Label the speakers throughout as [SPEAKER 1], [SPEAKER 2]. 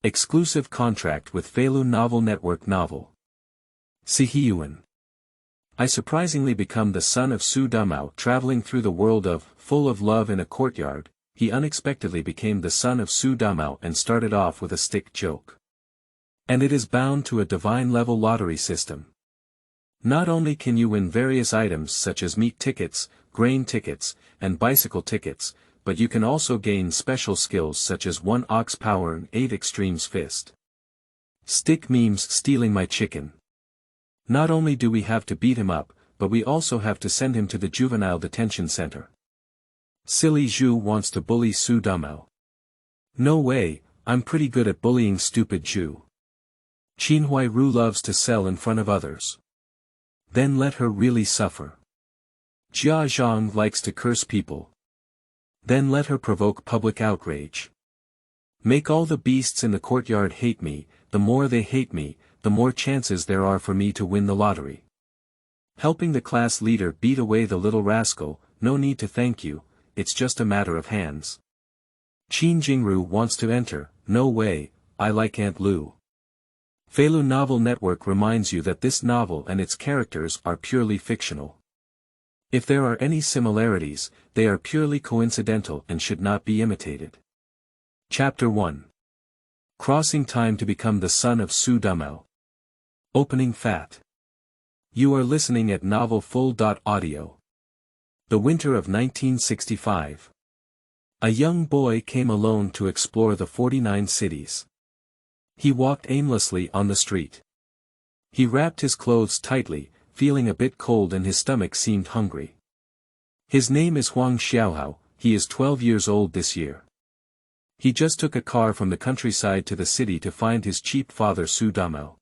[SPEAKER 1] Exclusive contract with Feilu Novel Network Novel. Siheyuan. I surprisingly become the son of Xu Damao. Traveling through the world full of love in a courtyard, he unexpectedly became the son of Xu Damao and started off with a stick joke. And it is bound to a divine level lottery system. Not only can you win various items such as meat tickets, grain tickets, and bicycle tickets, but you can also gain special skills such as 1 ox power and 8 extremes Fist.Stick memes stealing my chicken. Not only do we have to beat him up, but we also have to send him to the juvenile detention center. Silly Zhu wants to bully Xu Damao. No way, I'm pretty good at bullying Stupid Zhu. Qinhuai Ru loves to sell in front of others. Then let her really suffer. Jia Zhang likes to curse people. Then let her provoke public outrage. Make all the beasts in the courtyard hate me. The more they hate me, the more chances there are for me to win the lottery. Helping the class leader beat away the little rascal. No need to thank you, it's just a matter of hands. Qin Jingru wants to enter. No way, I like Aunt Lu. Feilu Novel Network reminds you that this novel and its characters are purely fictional. If there are any similarities, they are purely coincidental and should not be imitated. Chapter 1. Crossing time to become the son of Xu Damao. Opening Fat. You are listening at Novel Full.Audio. The winter of 1965. A young boy came alone to explore the 49 cities. He walked aimlessly on the street. He wrapped his clothes tightly, feeling a bit cold, and his stomach seemed hungry. His name is Huang Xiaohao. He is 12 years old this year. He just took a car from the countryside to the city to find his cheap father Xu Damao.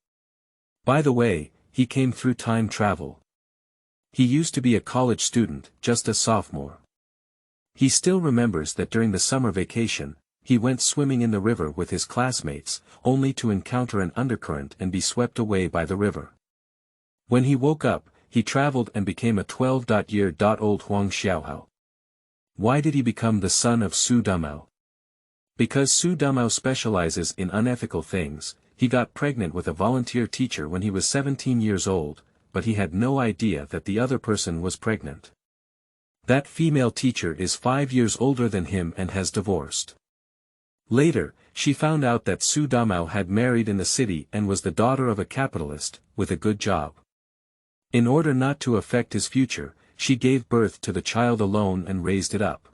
[SPEAKER 1] By the way, he came through time travel. He used to be a college student, just a sophomore. He still remembers that during the summer vacation, he went swimming in the river with his classmates, only to encounter an undercurrent and be swept away by the river. When he woke up, he traveled and became a 12-year-old Huang Xiaohao. Why did he become the son of Xu Damao? Because Xu Damao specializes in unethical things. He got pregnant with a volunteer teacher when he was 17 years old, but he had no idea that the other person was pregnant. That female teacher is 5 years older than him and has divorced. Later, she found out that Xu Damao had married in the city and was the daughter of a capitalist, with a good job. In order not to affect his future, she gave birth to the child alone and raised it up.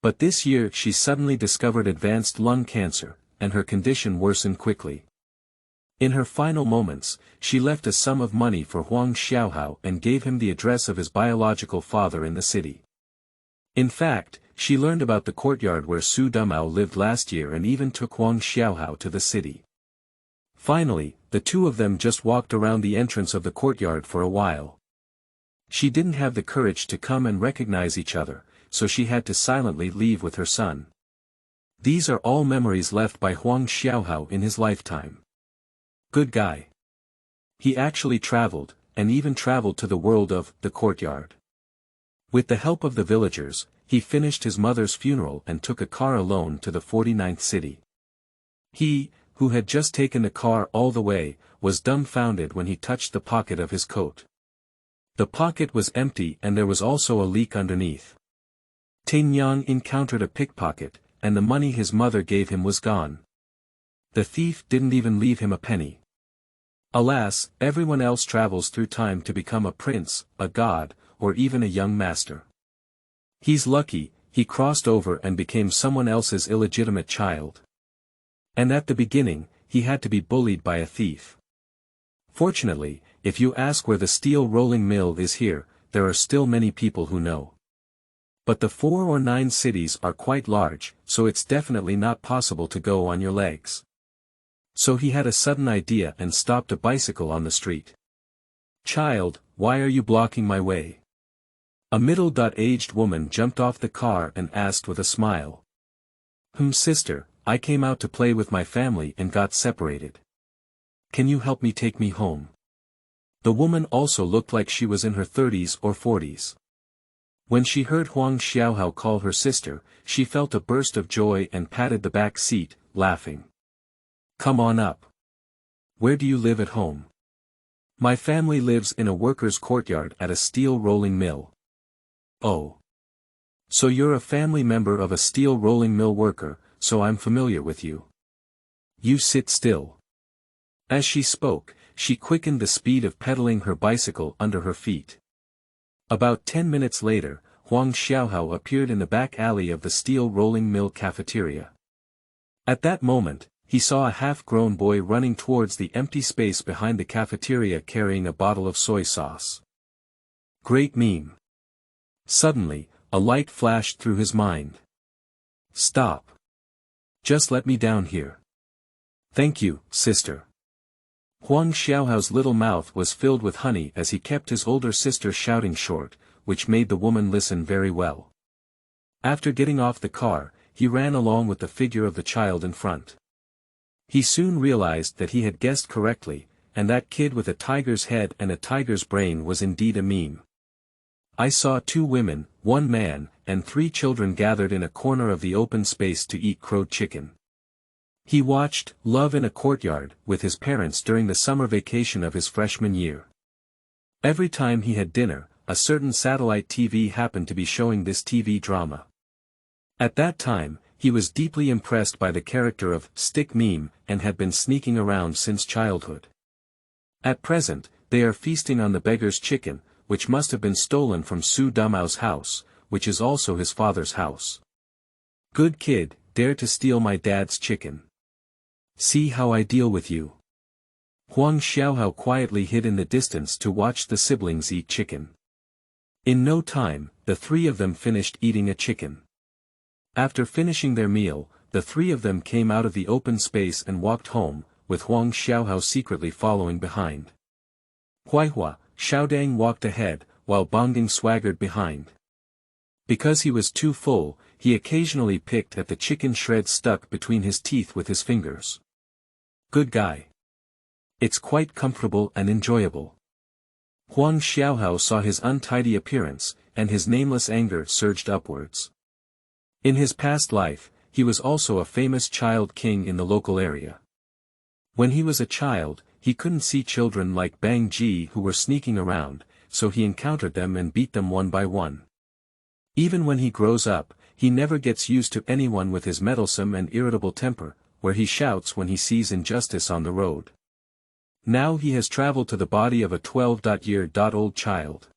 [SPEAKER 1] But this year she suddenly discovered advanced lung cancer, and her condition worsened quickly. In her final moments, she left a sum of money for Huang Xiaohao and gave him the address of his biological father in the city. In fact, she learned about the courtyard where Xu Damao lived last year and even took Huang Xiaohao to the city. Finally, the two of them just walked around the entrance of the courtyard for a while. She didn't have the courage to come and recognize each other, so she had to silently leave with her son. These are all memories left by Huang Xiaohao in his lifetime. Good guy. He actually traveled, and even traveled to the world of the courtyard. With the help of the villagers, he finished his mother's funeral and took a car alone to the 49th city. He, who had just taken the car all the way, was dumbfounded when he touched the pocket of his coat. The pocket was empty and there was also a leak underneath. Ting Yang encountered a pickpocket, and the money his mother gave him was gone. The thief didn't even leave him a penny. Alas, everyone else travels through time to become a prince, a god, or even a young master. He's lucky, he crossed over and became someone else's illegitimate child. And at the beginning, he had to be bullied by a thief. Fortunately, if you ask where the steel rolling mill is here, there are still many people who know. But the 4 or 9 cities are quite large, so it's definitely not possible to go on your legs. So he had a sudden idea and stopped a bicycle on the street. "Child, why are you blocking my way?" A middle-aged woman jumped off the car and asked with a smile. Sister, I came out to play with my family and got separated. Can you help me take me home?" The woman also looked like she was in her 30s or 40s. When she heard Huang Xiaohao call her sister, she felt a burst of joy and patted the back seat, laughing. Come on up. Where do you live at home? My family lives in a worker's courtyard at a steel rolling mill. Oh. So you're a family member of a steel rolling mill worker, so I'm familiar with you. You sit still. As she spoke, she quickened the speed of pedaling her bicycle under her feet. About 10 minutes later, Huang Xiaohao appeared in the back alley of the steel rolling mill cafeteria. At that moment, he saw a half-grown boy running towards the empty space behind the cafeteria carrying a bottle of soy sauce. Great meme. Suddenly, a light flashed through his mind. Stop. Just let me down here. Thank you, sister. Huang Xiaohao's little mouth was filled with honey as he kept his older sister shouting short, which made the woman listen very well. After getting off the car, he ran along with the figure of the child in front. He soon realized that he had guessed correctly, and that kid with a tiger's head and a tiger's brain was indeed a meme. I saw 2 women, 1 man, and 3 children gathered in a corner of the open space to eat crowed chicken. He watched Love in a Courtyard with his parents during the summer vacation of his freshman year. Every time he had dinner, a certain satellite TV happened to be showing this TV drama. At that time, he was deeply impressed by the character of Stick meme and had been sneaking around since childhood. At present, they are feasting on the beggar's chicken, which must have been stolen from Xu Damao's house, which is also his father's house. Good kid, dare to steal my dad's chicken. See how I deal with you. Huang Xiaohao quietly hid in the distance to watch the siblings eat chicken. In no time, the 3 of them finished eating a chicken. After finishing their meal, the 3 of them came out of the open space and walked home, with Huang Xiaohao secretly following behind. Huaihua, Xiaodang walked ahead, while Bongging swaggered behind. Because he was too full, he occasionally picked at the chicken shreds stuck between his teeth with his fingers. Good guy. It's quite comfortable and enjoyable. Huang Xiaohao saw his untidy appearance, and his nameless anger surged upwards. In his past life, he was also a famous child king in the local area. When he was a child, he couldn't see children like Bang Ji who were sneaking around, so he encountered them and beat them one by one. Even when he grows up, he never gets used to anyone with his meddlesome and irritable temper, where he shouts when he sees injustice on the road. Now he has traveled to the body of a 12-year-old child.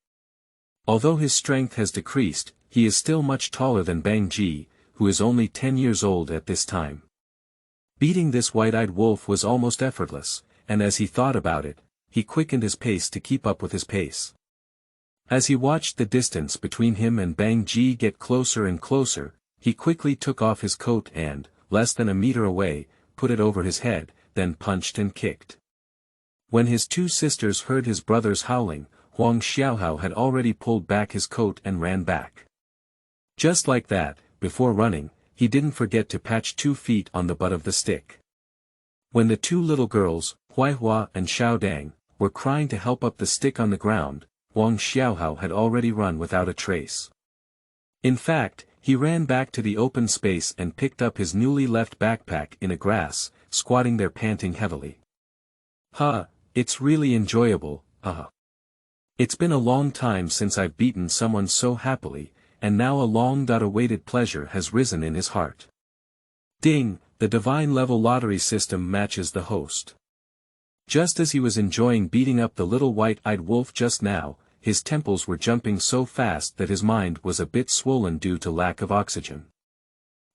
[SPEAKER 1] Although his strength has decreased, he is still much taller than Bang Ji, who is only 10 years old at this time. Beating this white-eyed wolf was almost effortless, and as he thought about it, he quickened his pace to keep up with his pace. As he watched the distance between him and Bang Ji get closer and closer, he quickly took off his coat and, less than a meter away, put it over his head, then punched and kicked. When his 2 sisters heard his brothers howling, Huang Xiaohao had already pulled back his coat and ran back. Just like that, before running, he didn't forget to patch 2 feet on the butt of the stick. When the 2 little girls, Huaihua and Xiaodang, were crying to help up the stick on the ground, Huang Xiaohao had already run without a trace. In fact, he ran back to the open space and picked up his newly left backpack in the grass, squatting there panting heavily. It's really enjoyable, It's been a long time since I've beaten someone so happily, and now a long-awaited pleasure has risen in his heart. Ding, the divine level lottery system matches the host. Just as he was enjoying beating up the little white-eyed wolf just now, his temples were jumping so fast that his mind was a bit swollen due to lack of oxygen.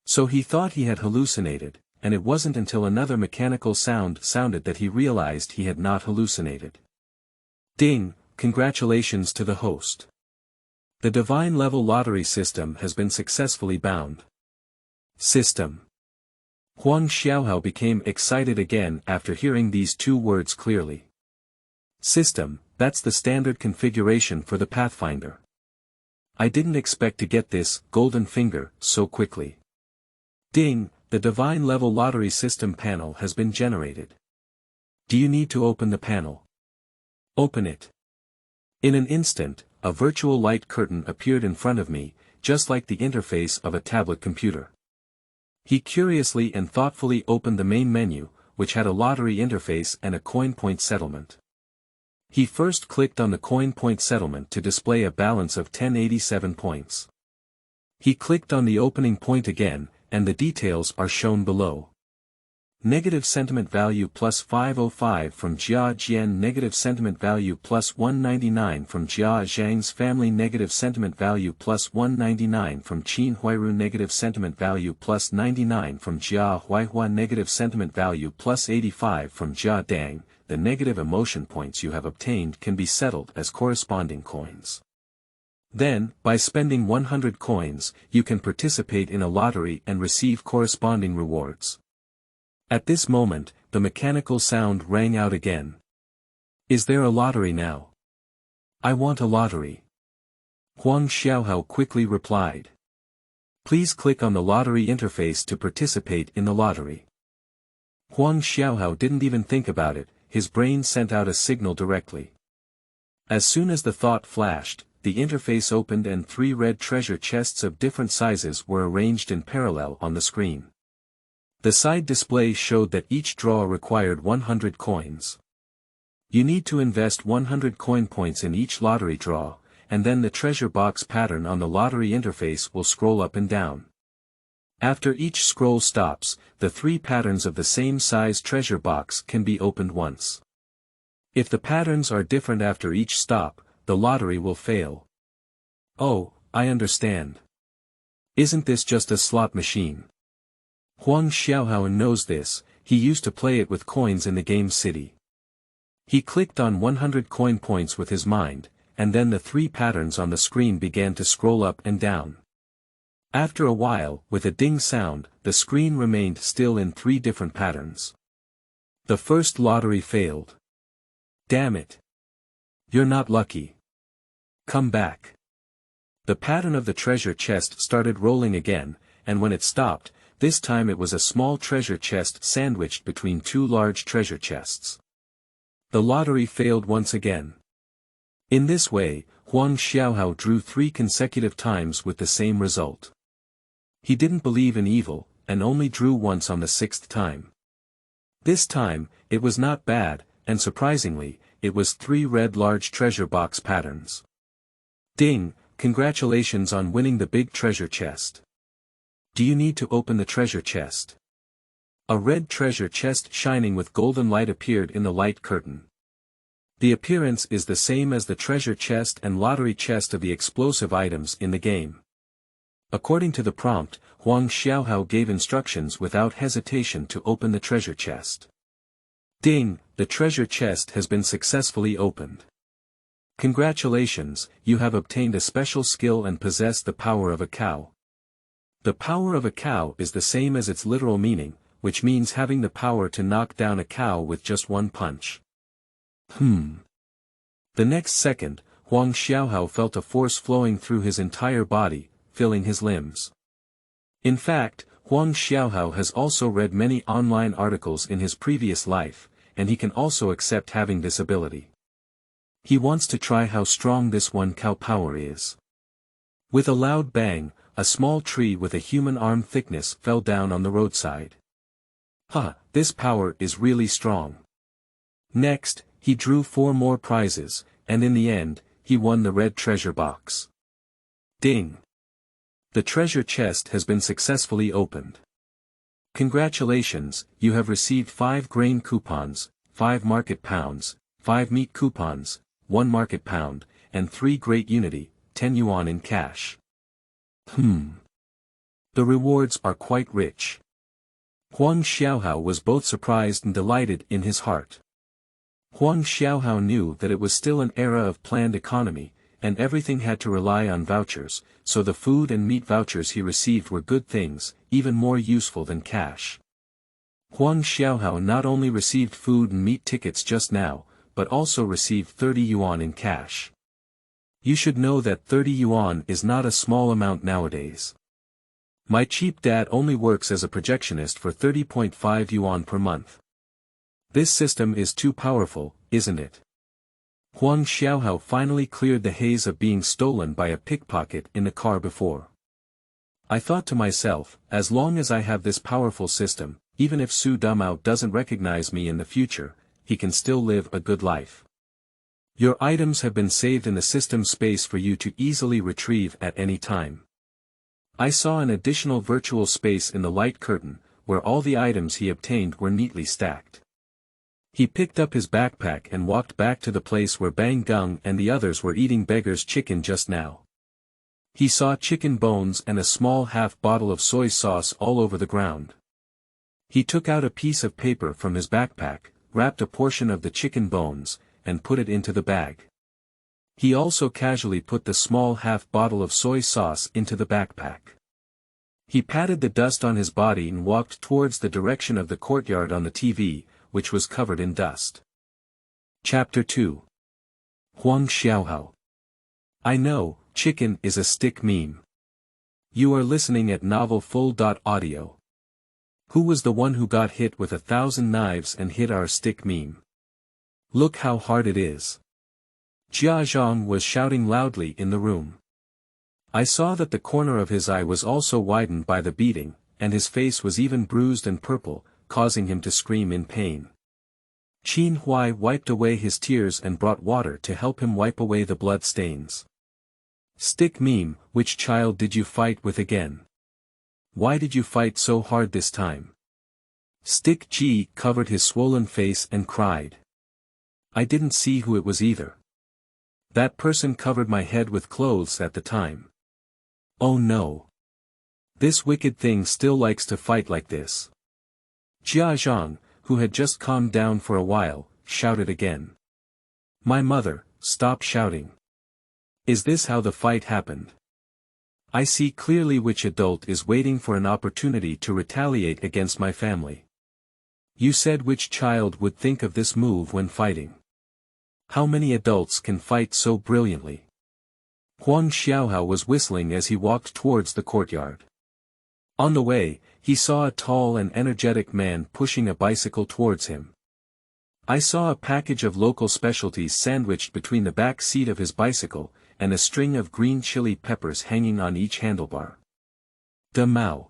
[SPEAKER 1] So he thought he had hallucinated, and it wasn't until another mechanical sound sounded that he realized he had not hallucinated. Ding, congratulations to the host. The divine level lottery system has been successfully bound. System. Huang Xiaohao became excited again after hearing these 2 words clearly. System, that's the standard configuration for the Pathfinder. I didn't expect to get this golden finger so quickly. Ding, the divine level lottery system panel has been generated. Do you need to open the panel? Open it. In an instant, a virtual light curtain appeared in front of me, just like the interface of a tablet computer. He curiously and thoughtfully opened the main menu, which had a lottery interface and a coin point settlement. He first clicked on the coin point settlement to display a balance of 1087 points. He clicked on the opening point again, and the details are shown below. Negative sentiment value plus 505 from Jia Zhang. Negative sentiment value plus 199 from Jia Zhang's family. Negative sentiment value plus 199 from Qinhuai Ru. Negative sentiment value plus 99 from Jia Huaihua. Negative sentiment value plus 85 from Jia Zhang. The negative emotion points you have obtained can be settled as corresponding coins. Then, by spending 100 coins, you can participate in a lottery and receive corresponding rewards. At this moment, the mechanical sound rang out again. Is there a lottery now? I want a lottery. Huang Xiaohao quickly replied. Please click on the lottery interface to participate in the lottery. Huang Xiaohao didn't even think about it, his brain sent out a signal directly. As soon as the thought flashed, the interface opened and 3 red treasure chests of different sizes were arranged in parallel on the screen. The side display showed that each draw required 100 coins. You need to invest 100 coin points in each lottery draw, and then the treasure box pattern on the lottery interface will scroll up and down. After each scroll stops, the 3 patterns of the same size treasure box can be opened once. If the patterns are different after each stop, the lottery will fail. Oh, I understand. Isn't this just a slot machine? Huang Xiaohao knows this, he used to play it with coins in the game city. He clicked on 100 coin points with his mind, and then the 3 patterns on the screen began to scroll up and down. After a while, with a ding sound, the screen remained still in 3 different patterns. The first lottery failed. Damn it. You're not lucky. Come back. The pattern of the treasure chest started rolling again, and when it stopped, this time it was a small treasure chest sandwiched between 2 large treasure chests. The lottery failed once again. In this way, Huang Xiaohao drew 3 consecutive times with the same result. He didn't believe in evil, and only drew once on the 6th time. This time, it was not bad, and surprisingly, it was 3 red large treasure box patterns. Ding, congratulations on winning the big treasure chest. Do you need to open the treasure chest? A red treasure chest shining with golden light appeared in the light curtain. The appearance is the same as the treasure chest and lottery chest of the explosive items in the game. According to the prompt, Huang Xiaohao gave instructions without hesitation to open the treasure chest. Ding, the treasure chest has been successfully opened. Congratulations, you have obtained a special skill and possess the power of a cow. The power of a cow is the same as its literal meaning, which means having the power to knock down a cow with just one punch. The next second, Huang Xiaohao felt a force flowing through his entire body, filling his limbs. In fact, Huang Xiaohao has also read many online articles in his previous life, and he can also accept having this ability. He wants to try how strong this one cow power is. With a loud bang, a small tree with a human arm thickness fell down on the roadside. This power is really strong. Next, he drew 4 more prizes, and in the end, he won the red treasure box. Ding! The treasure chest has been successfully opened. Congratulations, you have received 5 grain coupons, 5 market pounds, 5 meat coupons, 1 market pound, and 3 great unity, 10 yuan in cash. The rewards are quite rich. Huang Xiaohao was both surprised and delighted in his heart. Huang Xiaohao knew that it was still an era of planned economy, and everything had to rely on vouchers, so the food and meat vouchers he received were good things, even more useful than cash. Huang Xiaohao not only received food and meat tickets just now, but also received 30 yuan in cash. You should know that 30 yuan is not a small amount nowadays. My cheap dad only works as a projectionist for 30.5 yuan per month. This system is too powerful, isn't it? Huang Xiaohao finally cleared the haze of being stolen by a pickpocket in the car before. I thought to myself, as long as I have this powerful system, even if Xu Damao doesn't recognize me in the future, he can still live a good life. Your items have been saved in the system space for you to easily retrieve at any time. I saw an additional virtual space in the light curtain, where all the items he obtained were neatly stacked. He picked up his backpack and walked back to the place where Bang Gung and the others were eating beggar's chicken just now. He saw chicken bones and a small half bottle of soy sauce all over the ground. He took out a piece of paper from his backpack, wrapped a portion of the chicken bones, and put it into the bag. He also casually put the small half bottle of soy sauce into the backpack. He patted the dust on his body and walked towards the direction of the courtyard on the TV, which was covered in dust. Chapter 2. Huang Xiaohao. I know, chicken is a stick meme. You are listening at novelfull.audio. Who was the one who got hit with 1,000 knives and hit our stick meme? Look how hard it is. Jia Zhang was shouting loudly in the room. I saw that the corner of his eye was also widened by the beating, and his face was even bruised and purple, causing him to scream in pain. Qinhuai wiped away his tears and brought water to help him wipe away the blood stains. Stick meme, which child did you fight with again? Why did you fight so hard this time? Stick Ji covered his swollen face and cried. I didn't see who it was either. That person covered my head with clothes at the time. Oh no. This wicked thing still likes to fight like this. Jia Zhang, who had just calmed down for a while, shouted again. My mother, stop shouting. Is this how the fight happened? I see clearly which adult is waiting for an opportunity to retaliate against my family. You said which child would think of this move when fighting. How many adults can fight so brilliantly? Huang Xiaohao was whistling as he walked towards the courtyard. On the way, he saw a tall and energetic man pushing a bicycle towards him. I saw a package of local specialties sandwiched between the back seat of his bicycle, and a string of green chili peppers hanging on each handlebar. Damao.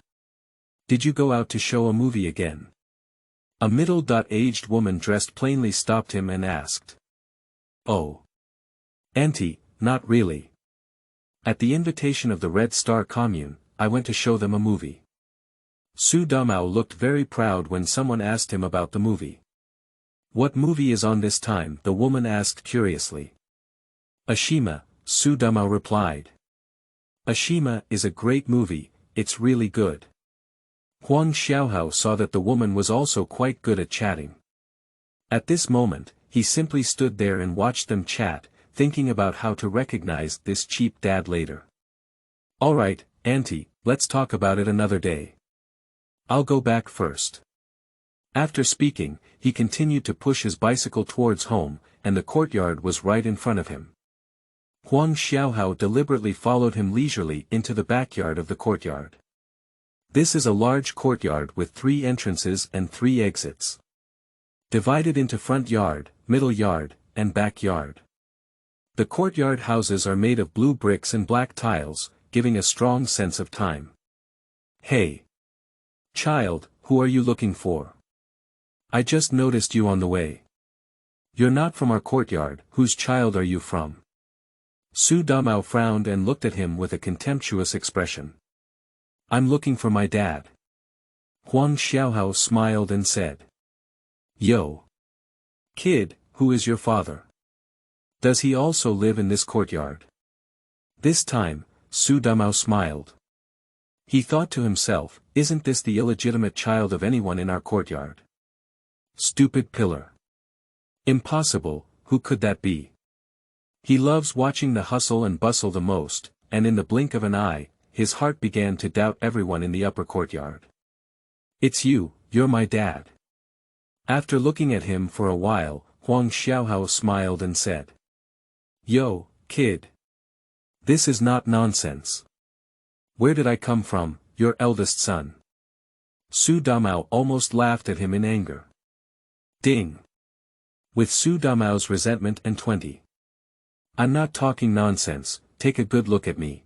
[SPEAKER 1] Did you go out to show a movie again? A middle-aged woman dressed plainly stopped him and asked. Oh. Auntie, not really. At the invitation of the Red Star Commune, I went to show them a movie. Xu Damao looked very proud when someone asked him about the movie. What movie is on this time? The woman asked curiously. Ashima, Xu Damao replied. Ashima is a great movie, it's really good. Huang Xiaohao saw that the woman was also quite good at chatting. At this moment, he simply stood there and watched them chat, thinking about how to recognize this cheap dad later. Alright, auntie, let's talk about it another day. I'll go back first. After speaking, he continued to push his bicycle towards home, and the courtyard was right in front of him. Huang Xiaohao deliberately followed him leisurely into the backyard of the courtyard. This is a large courtyard with 3 entrances and 3 exits. Divided into front yard, middle yard, and back yard. The courtyard houses are made of blue bricks and black tiles, giving a strong sense of time. Hey! Child, who are you looking for? I just noticed you on the way. You're not from our courtyard, whose child are you from? Xu Damao frowned and looked at him with a contemptuous expression. I'm looking for my dad. Huang Xiaohao smiled and said. Yo! Kid, who is your father? Does he also live in this courtyard? This time, Xu Damao smiled. He thought to himself, isn't this the illegitimate child of anyone in our courtyard? Stupid pillar. Impossible, who could that be? He loves watching the hustle and bustle the most, and in the blink of an eye, his heart began to doubt everyone in the upper courtyard. It's you, you're my dad. After looking at him for a while, Huang Xiaohao smiled and said. Yo, kid. This is not nonsense. Where did I come from, your eldest son? Xu Damao almost laughed at him in anger. Ding. With Xu Damao's resentment and 20. I'm not talking nonsense, take a good look at me.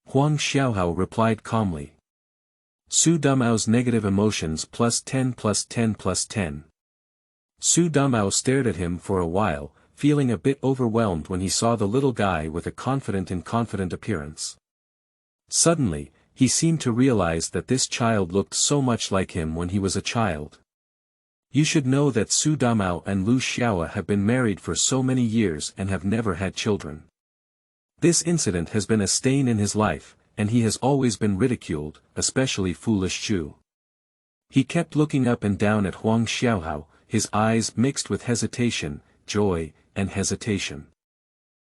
[SPEAKER 1] Huang Xiaohao replied calmly. Xu Damao's negative emotions +10 +10 +10. Xu Damao stared at him for a while, feeling a bit overwhelmed when he saw the little guy with a confident appearance. Suddenly, he seemed to realize that this child looked so much like him when he was a child. You should know that Xu Damao and Lu Xiaoa have been married for so many years and have never had children. This incident has been a stain in his life, and he has always been ridiculed, especially foolish Zhu. He kept looking up and down at Huang Xiaohao, his eyes mixed with hesitation, joy, and hesitation.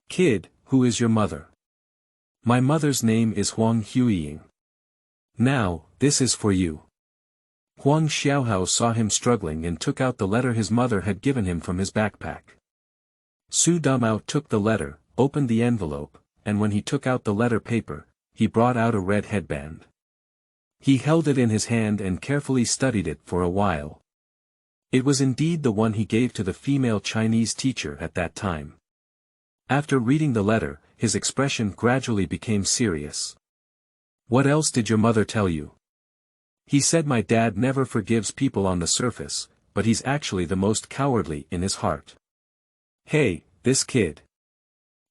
[SPEAKER 1] Kid, who is your mother? My mother's name is Huang Xiaohao. Now, this is for you. Huang Xiaohao saw him struggling and took out the letter his mother had given him from his backpack. Xu Damao took the letter, opened the envelope, and when he took out the letter paper, he brought out a red headband. He held it in his hand and carefully studied it for a while. It was indeed the one he gave to the female Chinese teacher at that time. After reading the letter, his expression gradually became serious. What else did your mother tell you? He said my dad never forgives people on the surface, but he's actually the most cowardly in his heart. Hey, this kid.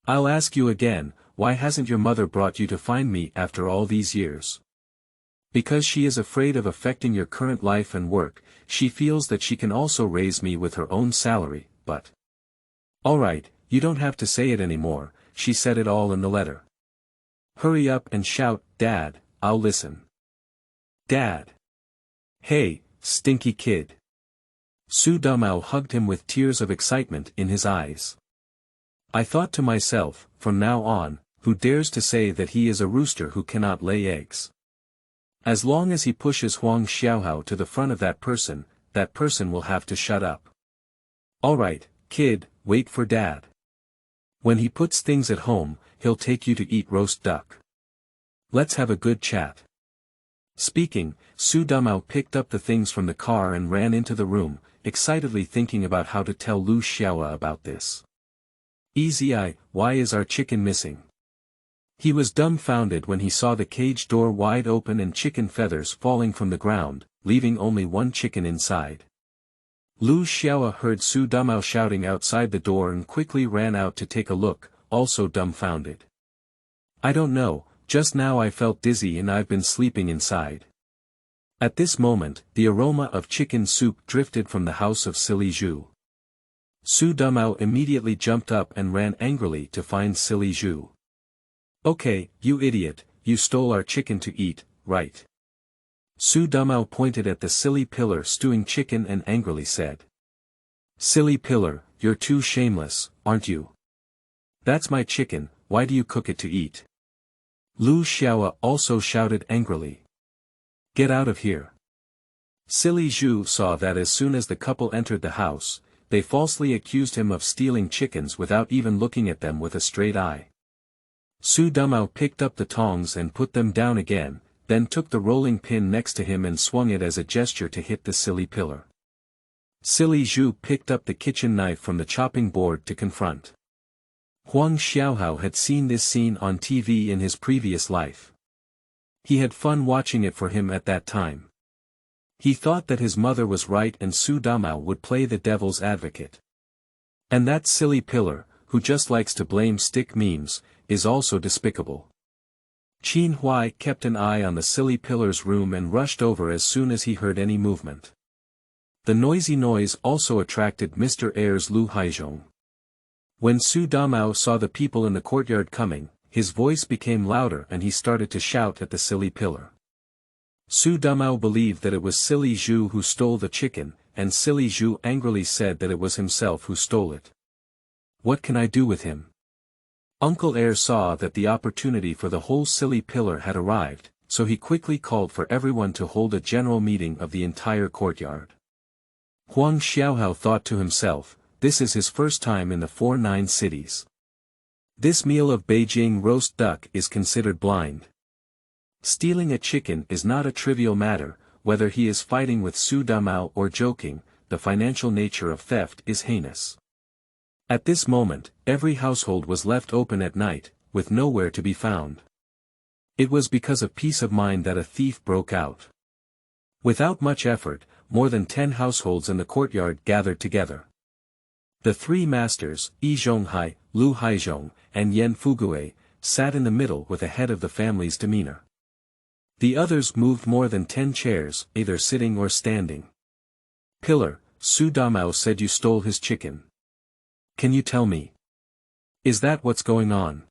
[SPEAKER 1] I'll ask you again, why hasn't your mother brought you to find me after all these years? Because she is afraid of affecting your current life and work, she feels that she can also raise me with her own salary, but... Alright, you don't have to say it anymore, she said it all in the letter. Hurry up and shout, Dad, I'll listen. Dad. Hey, stinky kid. Xu Damao hugged him with tears of excitement in his eyes. I thought to myself, from now on, who dares to say that he is a rooster who cannot lay eggs? As long as he pushes Huang Xiaohao to the front of that person will have to shut up. Alright, kid, wait for Dad. When he puts things at home, he'll take you to eat roast duck. Let's have a good chat. Speaking, Xu Damao picked up the things from the car and ran into the room, excitedly thinking about how to tell Lu Xiaoa about this. Easy, why is our chicken missing? He was dumbfounded when he saw the cage door wide open and chicken feathers falling from the ground, leaving only one chicken inside. Lu Xiaoa heard Xu Damao shouting outside the door and quickly ran out to take a look, also dumbfounded. I don't know, just now I felt dizzy and I've been sleeping inside. At this moment, the aroma of chicken soup drifted from the house of silly Zhu. Xu Damao immediately jumped up and ran angrily to find silly Zhu. Okay, you idiot, you stole our chicken to eat, right? Xu Damao pointed at the silly pillar stewing chicken and angrily said. Silly pillar, you're too shameless, aren't you? That's my chicken, why do you cook it to eat? Lu Xiaoa also shouted angrily. Get out of here. Silly Zhu saw that as soon as the couple entered the house, they falsely accused him of stealing chickens without even looking at them with a straight eye. Xu Damao picked up the tongs and put them down again, then took the rolling pin next to him and swung it as a gesture to hit the silly pillar. Silly Zhu picked up the kitchen knife from the chopping board to confront. Huang Xiaohao had seen this scene on TV in his previous life. He had fun watching it for him at that time. He thought that his mother was right and Xu Damao would play the devil's advocate. And that silly pillar, who just likes to blame stick memes, is also despicable. Qinhuai kept an eye on the silly pillar's room and rushed over as soon as he heard any movement. The noisy noise also attracted Mr. Ayres Lu Haizhong. When Xu Damao saw the people in the courtyard coming, his voice became louder and he started to shout at the silly pillar. Xu Damao believed that it was silly Zhu who stole the chicken, and silly Zhu angrily said that it was himself who stole it. What can I do with him? Uncle Ayres saw that the opportunity for the whole silly pillar had arrived, so he quickly called for everyone to hold a general meeting of the entire courtyard. Huang Xiaohao thought to himself, this is his first time in the 4-9 cities. This meal of Beijing roast duck is considered blind. Stealing a chicken is not a trivial matter, whether he is fighting with Xu Damao or joking, the financial nature of theft is heinous. At this moment, every household was left open at night, with nowhere to be found. It was because of peace of mind that a thief broke out. Without much effort, more than 10 households in the courtyard gathered together. The three masters, Yi Zhonghai, Lu Haizhong, and Yan Fugui, sat in the middle with a head of the family's demeanor. The others moved more than 10 chairs, either sitting or standing. Pillar, Xu Damao said you stole his chicken. Can you tell me? Is that what's going on?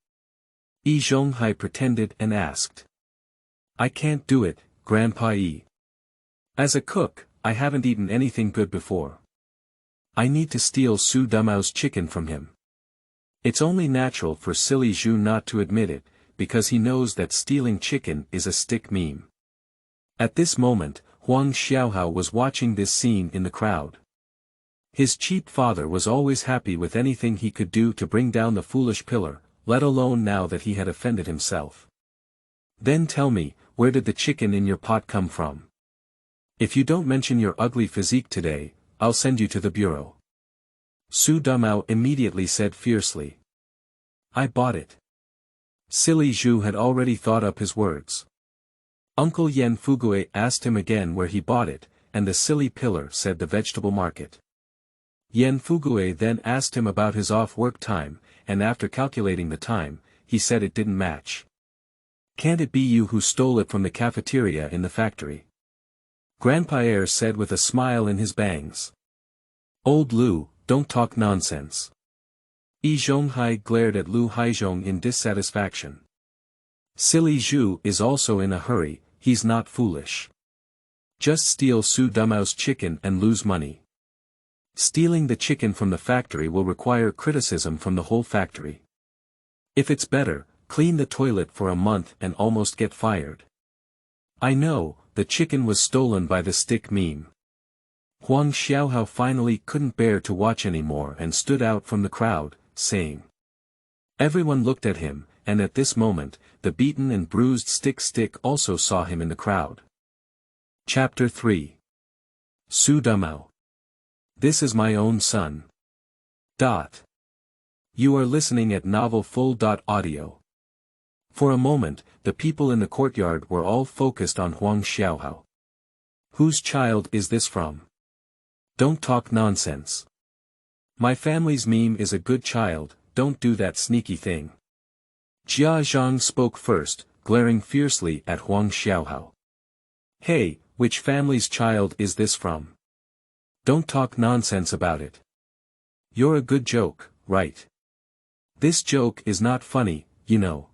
[SPEAKER 1] Yi Zhonghai pretended and asked. I can't do it, Grandpa Yi. As a cook, I haven't eaten anything good before. I need to steal Xu Damao's chicken from him. It's only natural for silly Zhu not to admit it, because he knows that stealing chicken is a stick meme. At this moment, Huang Xiaohao was watching this scene in the crowd. His cheap father was always happy with anything he could do to bring down the foolish pillar, let alone now that he had offended himself. Then tell me, where did the chicken in your pot come from? If you don't mention your ugly physique today, I'll send you to the bureau. Xu Damao immediately said fiercely. I bought it. Silly Zhu had already thought up his words. Uncle Yan Fugui asked him again where he bought it, and the silly pillar said the vegetable market. Yan Fugui then asked him about his off-work time, and after calculating the time, he said it didn't match. Can't it be you who stole it from the cafeteria in the factory? Grandpère said with a smile in his bangs. Old Lu, don't talk nonsense. Yi Zhonghai glared at Lu Haizhong in dissatisfaction. Silly Zhu is also in a hurry, he's not foolish. Just steal Xu Damao's chicken and lose money. Stealing the chicken from the factory will require criticism from the whole factory. If it's better, clean the toilet for a month and almost get fired. I know, the chicken was stolen by the stick meme. Huang Xiaohao finally couldn't bear to watch anymore and stood out from the crowd, saying. Everyone looked at him, and at this moment, the beaten and bruised Stick also saw him in the crowd. Chapter 3. Xu Damao. This is my own son. You are listening at novelfull.audio. For a moment, the people in the courtyard were all focused on Huang Xiaohao. Whose child is this from? Don't talk nonsense. My family's meme is a good child, don't do that sneaky thing. Jia Zhang spoke first, glaring fiercely at Huang Xiaohao. Hey, which family's child is this from? Don't talk nonsense about it. You're a good joke, right? This joke is not funny, you know.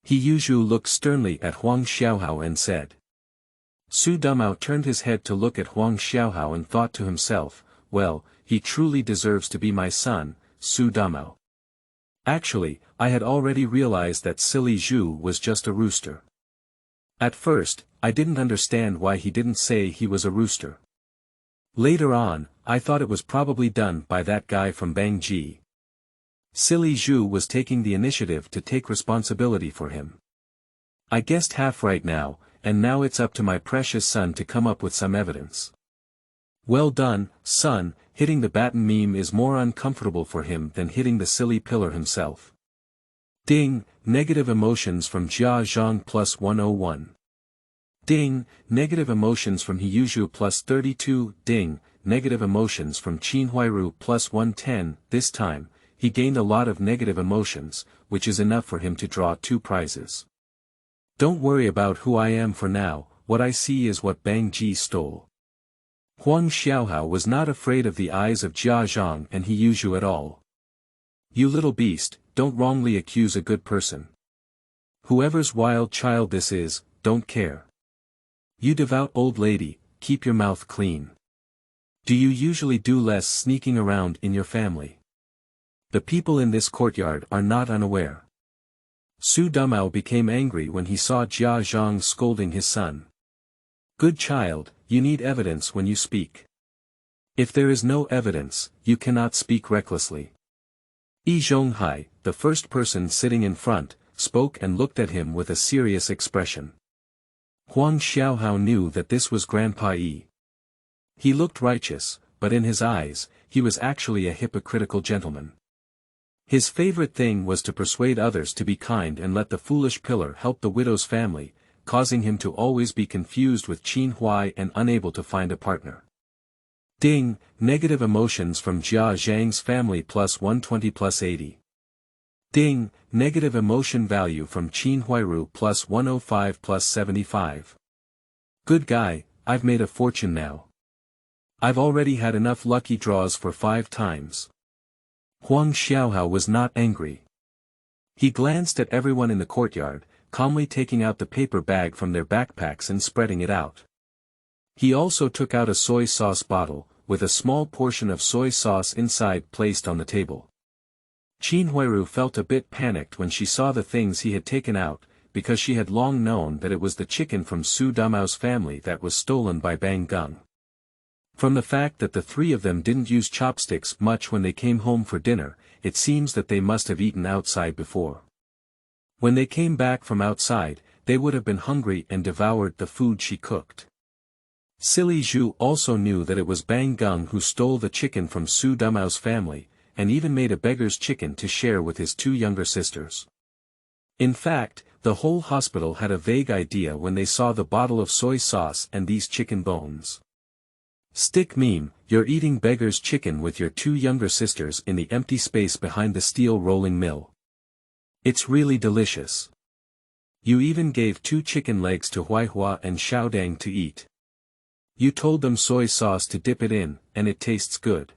[SPEAKER 1] He Yuzhu looked sternly at Huang Xiaohao and said. Xu Damao turned his head to look at Huang Xiaohao and thought to himself, well, he truly deserves to be my son, Xu Damao. Actually, I had already realized that silly Zhu was just a rooster. At first, I didn't understand why he didn't say he was a rooster. Later on, I thought it was probably done by that guy from Bangji. Silly Zhu was taking the initiative to take responsibility for him. I guessed half right now, and now it's up to my precious son to come up with some evidence. Well done, son, hitting the baton meme is more uncomfortable for him than hitting the silly pillar himself. Ding, negative emotions from Jia Zhang plus 101. Ding, negative emotions from Heyuzhu plus 32, ding, negative emotions from Qinhuai Ru plus 110, this time, he gained a lot of negative emotions, which is enough for him to draw 2 prizes. Don't worry about who I am for now, what I see is what Bang Ji stole. Huang Xiaohao was not afraid of the eyes of Jia Zhang and Heyuzhu at all. You little beast, don't wrongly accuse a good person. Whoever's wild child this is, don't care. You devout old lady, keep your mouth clean. Do you usually do less sneaking around in your family? The people in this courtyard are not unaware. Xu Damao became angry when he saw Jia Zhang scolding his son. Good child, you need evidence when you speak. If there is no evidence, you cannot speak recklessly. Yi Zhonghai, the first person sitting in front, spoke and looked at him with a serious expression. Huang Xiaohao knew that this was Grandpa Yi. He looked righteous, but in his eyes, he was actually a hypocritical gentleman. His favorite thing was to persuade others to be kind and let the foolish pillar help the widow's family, causing him to always be confused with Qinhuai and unable to find a partner. Ding, negative emotions from Jia Zhang's family plus 120 plus 80. Ding, negative emotion value from Qinhuai Ru plus 105 plus 75. Good guy, I've made a fortune now. I've already had enough lucky draws for 5 times. Huang Xiaohao was not angry. He glanced at everyone in the courtyard, calmly taking out the paper bag from their backpacks and spreading it out. He also took out a soy sauce bottle, with a small portion of soy sauce inside placed on the table. Qinhuai felt a bit panicked when she saw the things he had taken out, because she had long known that it was the chicken from Xu Damao's family that was stolen by Bang Gung. From the fact that the 3 of them didn't use chopsticks much when they came home for dinner, it seems that they must have eaten outside before. When they came back from outside, they would have been hungry and devoured the food she cooked. Silly Zhu also knew that it was Bang Gung who stole the chicken from Xu Damao's family, and even made a beggar's chicken to share with his 2 younger sisters. In fact, the whole hospital had a vague idea when they saw the bottle of soy sauce and these chicken bones. Stick meme, you're eating beggar's chicken with your 2 younger sisters in the empty space behind the steel rolling mill. It's really delicious. You even gave 2 chicken legs to Huaihua and Xiaodang to eat. You told them soy sauce to dip it in, and it tastes good.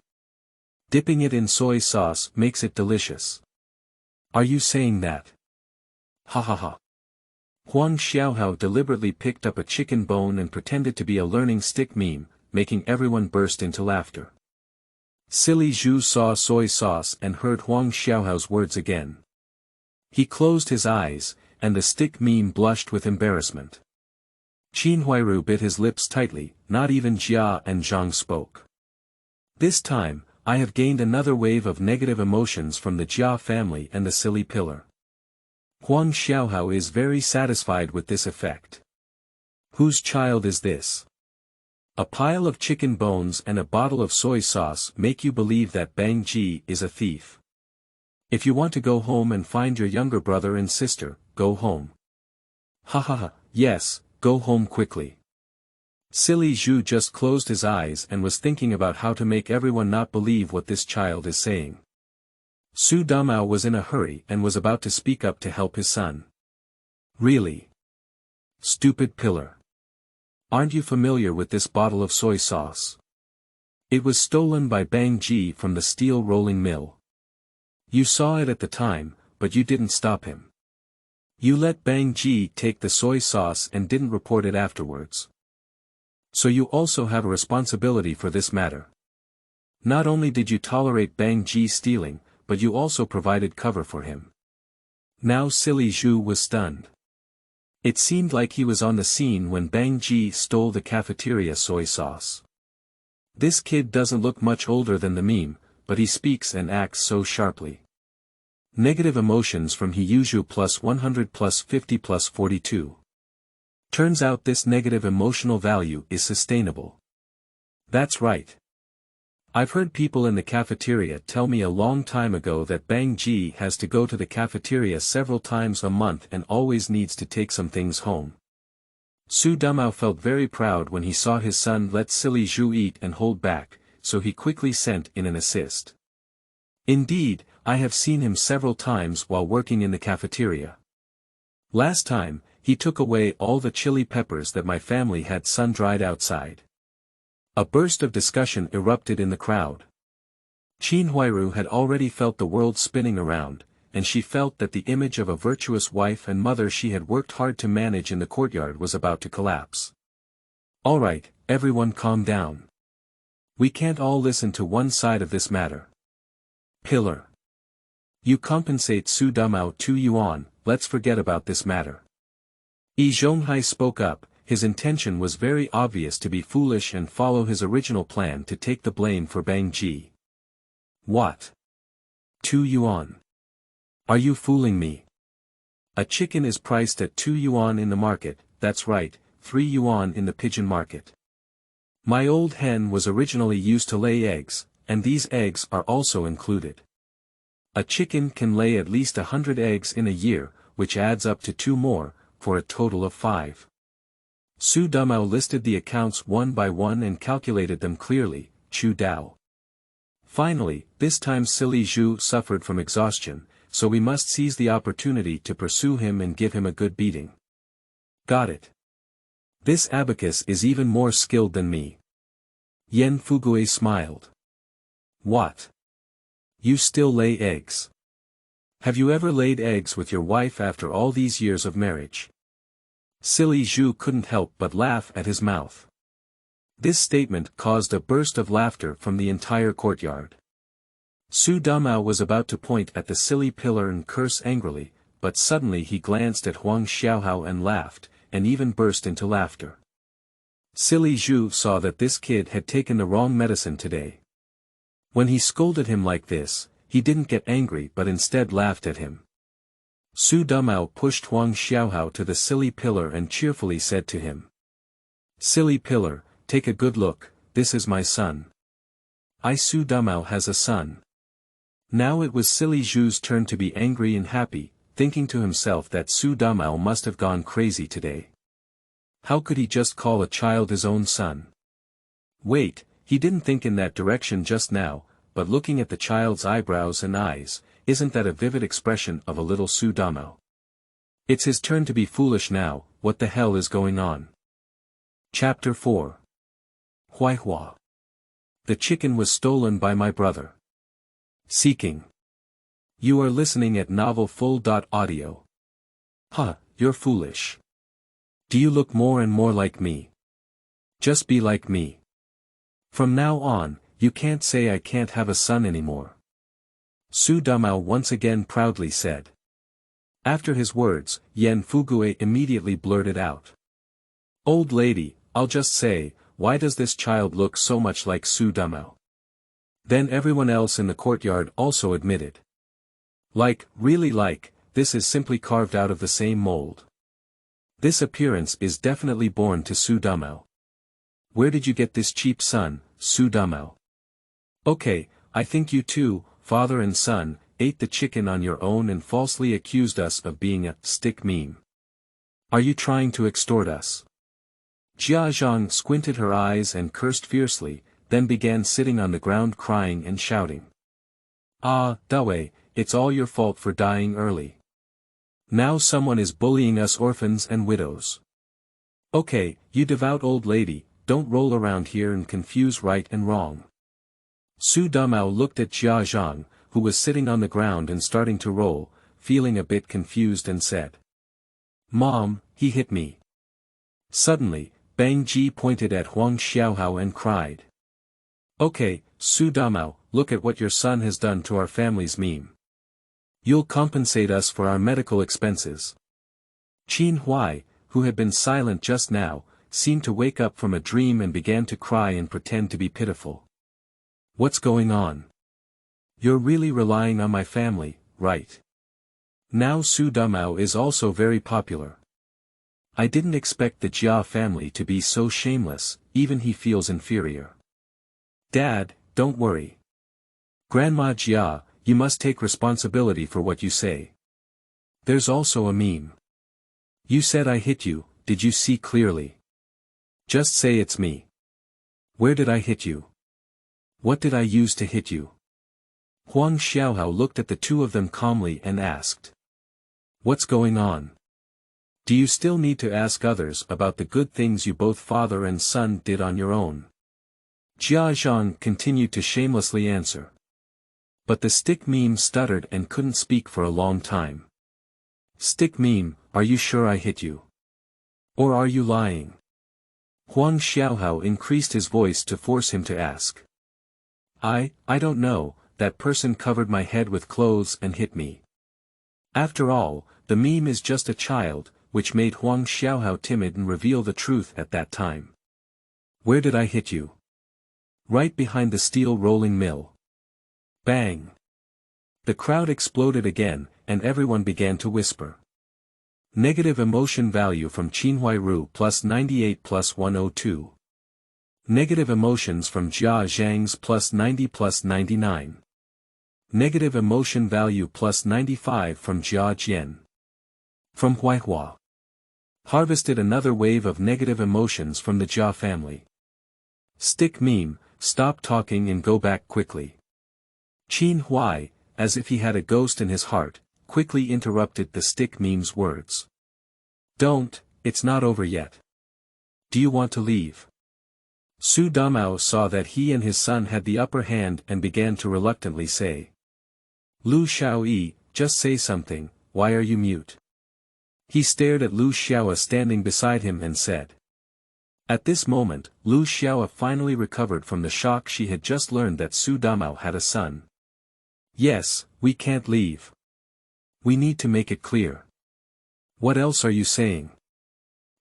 [SPEAKER 1] Dipping it in soy sauce makes it delicious. Are you saying that? Ha ha ha. Huang Xiaohao deliberately picked up a chicken bone and pretended to be a learning stick meme, making everyone burst into laughter. Silly Zhu saw soy sauce and heard Huang Xiaohao's words again. He closed his eyes, and the stick meme blushed with embarrassment. Qinhuai Ru bit his lips tightly, not even Jia and Zhang spoke. This time, I have gained another wave of negative emotions from the Jia family and the silly pillar. Huang Xiaohao is very satisfied with this effect. Whose child is this? A pile of chicken bones and a bottle of soy sauce make you believe that Bang Ji is a thief. If you want to go home and find your younger brother and sister, go home. Ha ha ha, yes, go home quickly. Silly Zhu just closed his eyes and was thinking about how to make everyone not believe what this child is saying. Xu Damao was in a hurry and was about to speak up to help his son. Really? Stupid pillar. Aren't you familiar with this bottle of soy sauce? It was stolen by Bang Ji from the steel rolling mill. You saw it at the time, but you didn't stop him. You let Bang Ji take the soy sauce and didn't report it afterwards. So you also have a responsibility for this matter. Not only did you tolerate Bang Ji stealing, but you also provided cover for him. Now Silly Zhu was stunned. It seemed like he was on the scene when Bang Ji stole the cafeteria soy sauce. This kid doesn't look much older than the meme, but he speaks and acts so sharply. Negative emotions from Hiyuzhu plus 100 plus 50 plus 42. Turns out this negative emotional value is sustainable. That's right. I've heard people in the cafeteria tell me a long time ago that Bang Ji has to go to the cafeteria several times a month and always needs to take some things home. Xu Damao felt very proud when he saw his son let Silly Zhu eat and hold back, so he quickly sent in an assist. Indeed, I have seen him several times while working in the cafeteria. Last time, he took away all the chili peppers that my family had sun-dried outside. A burst of discussion erupted in the crowd. Qinhuai Ru had already felt the world spinning around, and she felt that the image of a virtuous wife and mother she had worked hard to manage in the courtyard was about to collapse. All right, everyone calm down. We can't all listen to one side of this matter. Pillar. You compensate Xu Damao 2 yuan, let's forget about this matter. Zhonghai spoke up. His intention was very obvious to be foolish and follow his original plan to take the blame for Bang Ji. What? 2 yuan. Are you fooling me? A chicken is priced at 2 yuan in the market, that's right, 3 yuan in the pigeon market. My old hen was originally used to lay eggs, and these eggs are also included. A chicken can lay at least 100 eggs in a year, which adds up to 2 more, for a total of 5. Xu Damao listed the accounts one by one and calculated them clearly, Xu Dao. Finally, this time silly Zhu suffered from exhaustion, so we must seize the opportunity to pursue him and give him a good beating. Got it. This abacus is even more skilled than me. Yan Fugui smiled. What? You still lay eggs? Have you ever laid eggs with your wife after all these years of marriage? Silly Zhu couldn't help but laugh at his mouth. This statement caused a burst of laughter from the entire courtyard. Xu Damao was about to point at the silly pillar and curse angrily, but suddenly he glanced at Huang Xiaohao and laughed, and even burst into laughter. Silly Zhu saw that this kid had taken the wrong medicine today. When he scolded him like this, he didn't get angry but instead laughed at him. Xu Damao pushed Huang Xiaohao to the silly pillar and cheerfully said to him. Silly pillar, take a good look, this is my son. Xu Damao has a son. Now it was silly Zhu's turn to be angry and happy, thinking to himself that Xu Damao must have gone crazy today. How could he just call a child his own son? Wait, he didn't think in that direction just now, but looking at the child's eyebrows and eyes, isn't that a vivid expression of a little Xu Damao? It's his turn to be foolish now, what the hell is going on? Chapter 4. Huaihua. The chicken was stolen by my brother. Seeking. You are listening at novelfull.audio. Huh, you're foolish. Do you look more and more like me? Just be like me. From now on, you can't say I can't have a son anymore. Xu Damao once again proudly said. After his words, Yan Fugui immediately blurted out. Old lady, I'll just say, why does this child look so much like Xu Damao? Then everyone else in the courtyard also admitted. Really this is simply carved out of the same mold. This appearance is definitely born to Xu Damao. Where did you get this cheap son, Xu Damao? Okay, I think you two, father and son, ate the chicken on your own and falsely accused us of being a stick meme. Are you trying to extort us? Jia Zhang squinted her eyes and cursed fiercely, then began sitting on the ground crying and shouting. Ah, Dawei, it's all your fault for dying early. Now someone is bullying us orphans and widows. Okay, you devout old lady, don't roll around here and confuse right and wrong. Xu Damao looked at Jia Zhang, who was sitting on the ground and starting to roll, feeling a bit confused and said. Mom, he hit me. Suddenly, Bang Ji pointed at Huang Xiaohao and cried. Okay, Xu Damao, look at what your son has done to our family's meme. You'll compensate us for our medical expenses. Qinhuai, who had been silent just now, seemed to wake up from a dream and began to cry and pretend to be pitiful. What's going on? You're really relying on my family, right? Now Xu Damao is also very popular. I didn't expect the Jia family to be so shameless, even he feels inferior. Dad, don't worry. Grandma Jia, you must take responsibility for what you say. There's also a meme. You said I hit you, did you see clearly? Just say it's me. Where did I hit you? What did I use to hit you? Huang Xiaohao looked at the two of them calmly and asked. What's going on? Do you still need to ask others about the good things you both father and son did on your own? Jia Zhang continued to shamelessly answer. But the stick meme stuttered and couldn't speak for a long time. Stick meme, are you sure I hit you? Or are you lying? Huang Xiaohao increased his voice to force him to ask. I don't know, that person covered my head with clothes and hit me. After all, the meme is just a child, which made Huang Xiaohao timid and reveal the truth at that time. Where did I hit you? Right behind the steel rolling mill. Bang! The crowd exploded again, and everyone began to whisper. Negative emotion value from Qinhuai Ru plus 98 plus 102. Negative emotions from Jia Zhang's plus 90 plus 99. Negative emotion value plus 95 from Jia Zhang. From Huaihua. Harvested another wave of negative emotions from the Jia family. Stick meme, stop talking and go back quickly. Qinhuai, as if he had a ghost in his heart, quickly interrupted the stick meme's words. Don't, it's not over yet. Do you want to leave? Xu Damao saw that he and his son had the upper hand and began to reluctantly say. Lu Xiaoyi, just say something, why are you mute? He stared at Lu Xiaoa standing beside him and said. At this moment, Lu Xiaoa finally recovered from the shock she had just learned that Xu Damao had a son. Yes, we can't leave. We need to make it clear. What else are you saying?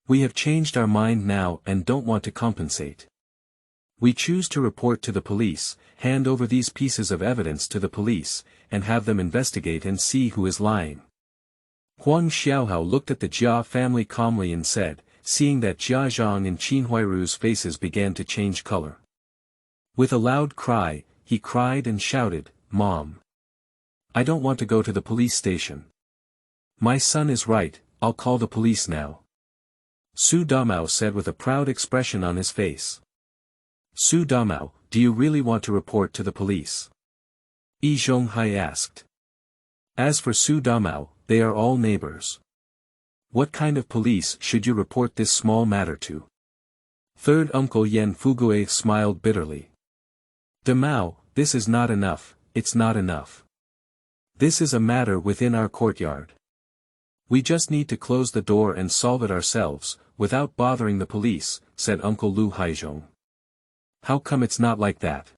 [SPEAKER 1] We have changed our mind now and don't want to compensate. We choose to report to the police, hand over these pieces of evidence to the police, and have them investigate and see who is lying. Huang Xiaohao looked at the Jia family calmly and said, seeing that Jia Zhang and Qinhuai Ru's faces began to change color. With a loud cry, he cried and shouted, Mom! I don't want to go to the police station. My son is right, I'll call the police now. Xu Damao said with a proud expression on his face. Xu Damao, do you really want to report to the police? Yi Zhonghai asked. As for Xu Damao, they are all neighbors. What kind of police should you report this small matter to? Third Uncle Yan Fugue smiled bitterly. Damao, this is not enough, it's not enough. This is a matter within our courtyard. We just need to close the door and solve it ourselves, without bothering the police, said Uncle Lu Haizhong. How come it's not like that?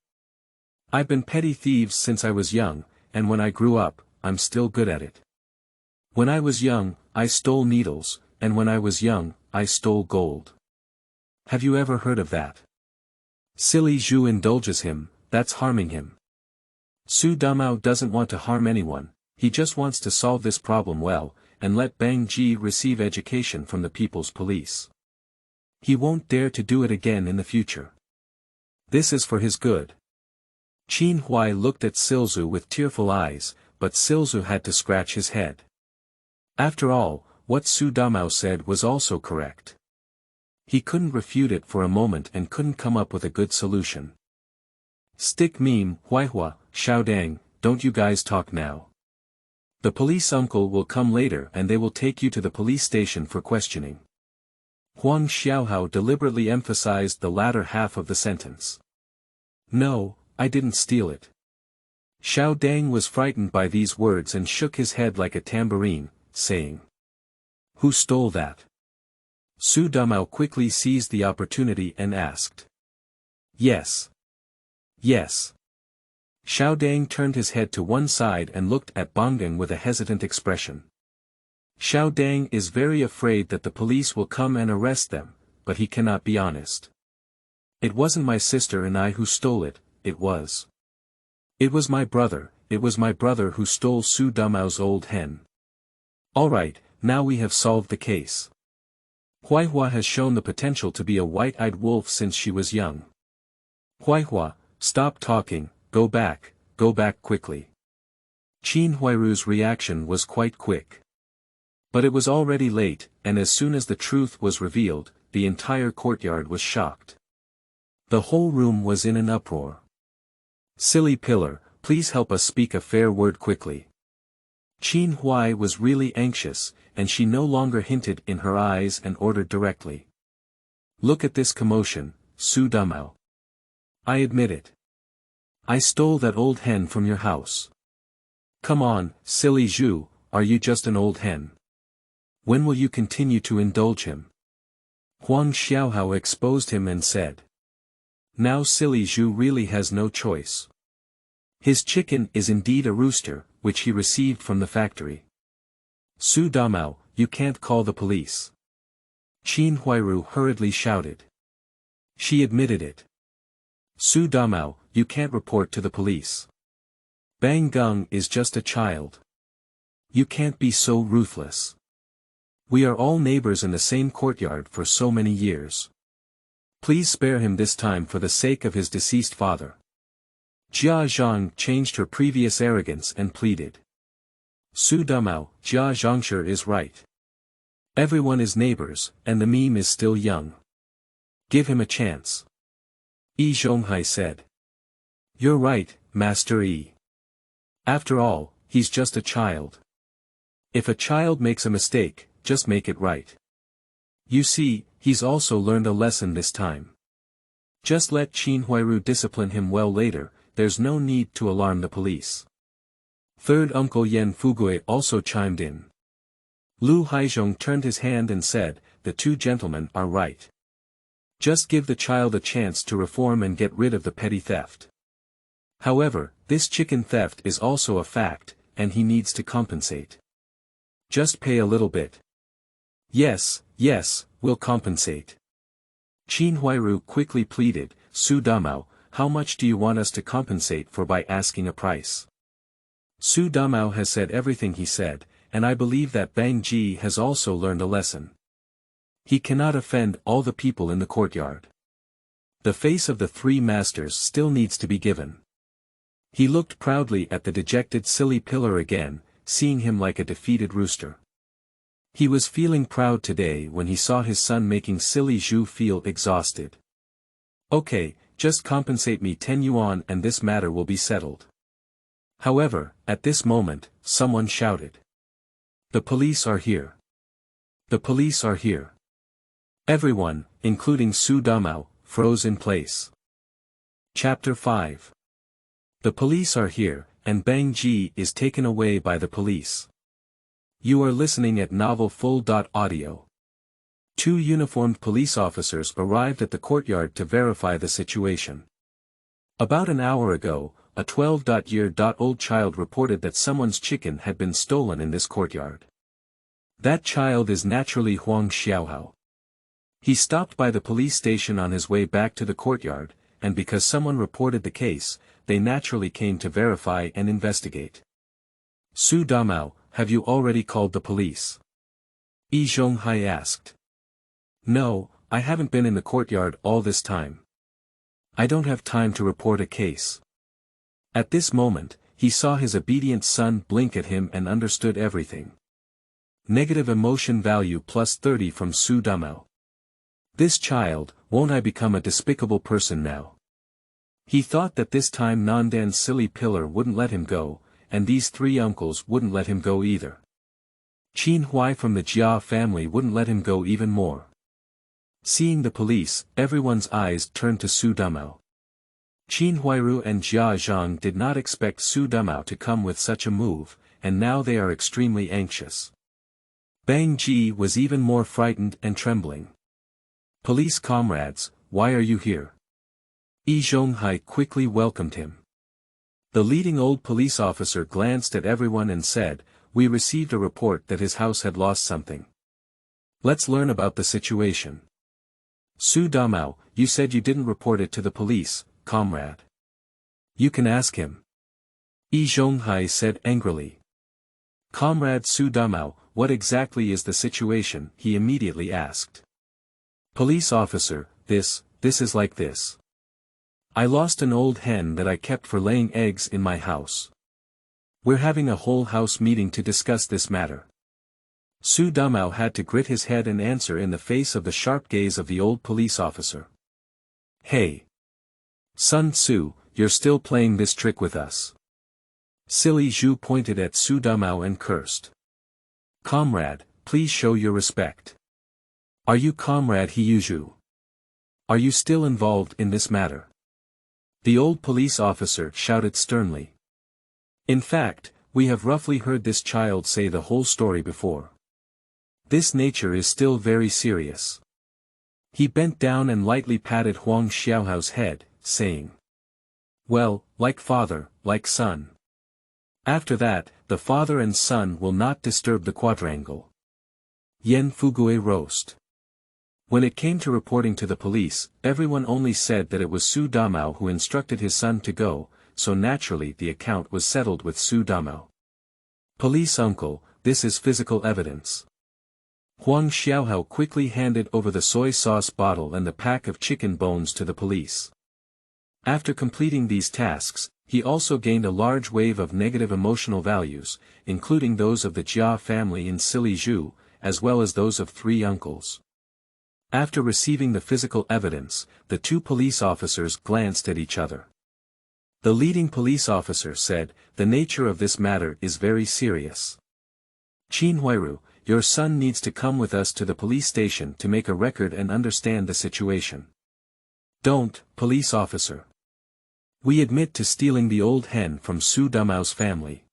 [SPEAKER 1] I've been petty thieves since I was young, and when I grew up, I'm still good at it. When I was young, I stole needles, and when I was young, I stole gold. Have you ever heard of that? Silly Zhu indulges him, that's harming him. Xu Damao doesn't want to harm anyone, he just wants to solve this problem well, and let Bang Ji receive education from the people's police. He won't dare to do it again in the future. This is for his good. Qinhuai looked at Silzu with tearful eyes, but Silzu had to scratch his head. After all, what Xu Damao said was also correct. He couldn't refute it for a moment and couldn't come up with a good solution. Stick meme, Huaihua, Xiaodang, don't you guys talk now. The police uncle will come later and they will take you to the police station for questioning. Huang Xiaohao deliberately emphasized the latter half of the sentence. No, I didn't steal it. Xiaodang was frightened by these words and shook his head like a tambourine, saying. Who stole that? Xu Damao quickly seized the opportunity and asked. Yes. Yes. Xiaodang turned his head to one side and looked at Bangdeng with a hesitant expression. Xiaodang is very afraid that the police will come and arrest them, but he cannot be honest. It wasn't my sister and I who stole it, it was. It was my brother who stole Xu Damao's old hen. Alright, now we have solved the case. Huaihua has shown the potential to be a white-eyed wolf since she was young. Huaihua, stop talking, go back quickly. Qinhuai Ru's reaction was quite quick. But it was already late, and as soon as the truth was revealed, the entire courtyard was shocked. The whole room was in an uproar. Silly pillar, please help us speak a fair word quickly. Qinhuai was really anxious, and she no longer hinted in her eyes and ordered directly. Look at this commotion, Xu Damao. I admit it. I stole that old hen from your house. Come on, silly Zhu, are you just an old hen? When will you continue to indulge him? Huang Xiaohao exposed him and said. Now silly Zhu really has no choice. His chicken is indeed a rooster, which he received from the factory. Xu Damao, you can't call the police. Qinhuai Ru hurriedly shouted. She admitted it. Xu Damao, you can't report to the police. Bang Gung is just a child. You can't be so ruthless. We are all neighbors in the same courtyard for so many years. Please spare him this time for the sake of his deceased father. Jia Zhang changed her previous arrogance and pleaded. Xu Damao, Jia Zhang is right. Everyone is neighbors, and the meme is still young. Give him a chance. Huai said. You're right, Master Yi. After all, he's just a child. If a child makes a mistake, just make it right. You see, he's also learned a lesson this time. Just let Qinhuai Ru discipline him well later, there's no need to alarm the police. Third Uncle Yan Fugui also chimed in. Lu Haizhong turned his hand and said, the two gentlemen are right. Just give the child a chance to reform and get rid of the petty theft. However, this chicken theft is also a fact, and he needs to compensate. Just pay a little bit. Yes, we'll compensate. Qinhuai Ru quickly pleaded, Xu Damao, how much do you want us to compensate for by asking a price? Xu Damao has said everything he said, and I believe that Bang Ji has also learned a lesson. He cannot offend all the people in the courtyard. The face of the three masters still needs to be given. He looked proudly at the dejected silly pillar again, seeing him like a defeated rooster. He was feeling proud today when he saw his son making silly Zhu feel exhausted. Okay, just compensate me 10 yuan and this matter will be settled. However, at this moment, someone shouted. The police are here. The police are here. Everyone, including Xu Damao, froze in place. Chapter 5. The police are here, and Bang Ji is taken away by the police. You are listening at Novel Full.audio. Two uniformed police officers arrived at the courtyard to verify the situation. About an hour ago, a 12-year-old child reported that someone's chicken had been stolen in this courtyard. That child is naturally Huang Xiaohao. He stopped by the police station on his way back to the courtyard, and because someone reported the case, they naturally came to verify and investigate. Xu Damao, have you already called the police? Hai asked. No, I haven't been in the courtyard all this time. I don't have time to report a case. At this moment, he saw his obedient son blink at him and understood everything. Negative emotion value plus 30 from Xu Damao. This child, won't I become a despicable person now? He thought that this time Nandan's silly pillar wouldn't let him go, and these three uncles wouldn't let him go either. Qinhuai from the Jia family wouldn't let him go even more. Seeing the police, everyone's eyes turned to Xu Damao. Qinhuai Ru and Jia Zhang did not expect Xu Damao to come with such a move, and now they are extremely anxious. Bang Ji was even more frightened and trembling. Police comrades, why are you here? Hai quickly welcomed him. The leading old police officer glanced at everyone and said, we received a report that his house had lost something. Let's learn about the situation. Xu Damao, you said you didn't report it to the police, comrade. You can ask him. Hai said angrily. Comrade Xu Damao, what exactly is the situation? He immediately asked. Police officer, this is like this. I lost an old hen that I kept for laying eggs in my house. We're having a whole house meeting to discuss this matter. Xu Damao had to grit his head and answer in the face of the sharp gaze of the old police officer. Hey! Sun Tzu, you're still playing this trick with us. Silly Zhu pointed at Xu Damao and cursed. Comrade, please show your respect. Are you Comrade Zhu? Are you still involved in this matter? The old police officer shouted sternly. In fact, we have roughly heard this child say the whole story before. This nature is still very serious. He bent down and lightly patted Huang Xiaohao's head, saying. Well, like father, like son. After that, the father and son will not disturb the quadrangle. Yan Fugui roast. When it came to reporting to the police, everyone only said that it was Xu Damao who instructed his son to go, so naturally the account was settled with Xu Damao. Police uncle, this is physical evidence. Huang Xiaohao quickly handed over the soy sauce bottle and the pack of chicken bones to the police. After completing these tasks, He also gained a large wave of negative emotional values, including those of the Jia family in Silly Zhu, as well as those of 3 uncles. After receiving the physical evidence, the 2 police officers glanced at each other. The leading police officer said, "The nature of this matter is very serious. Qinhuai Ru, your son needs to come with us to the police station to make a record and understand the situation." "Don't, police officer. We admit to stealing the old hen from Xu Damao's family.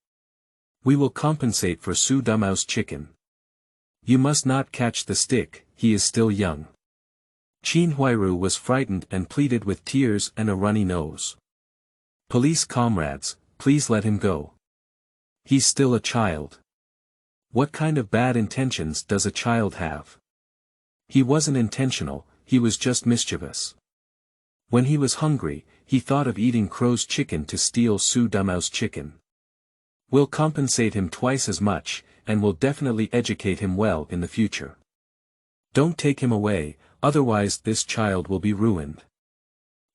[SPEAKER 1] We will compensate for Xu Damao's chicken. You must not catch the stick, he is still young." Qinhuai Ru was frightened and pleaded with tears and a runny nose. "Police comrades, please let him go. He's still a child. What kind of bad intentions does a child have? He wasn't intentional, he was just mischievous. When he was hungry, he thought of eating Crow's chicken to steal Xu Damao's chicken. We'll compensate him twice as much, and will definitely educate him well in the future. Don't take him away, otherwise this child will be ruined."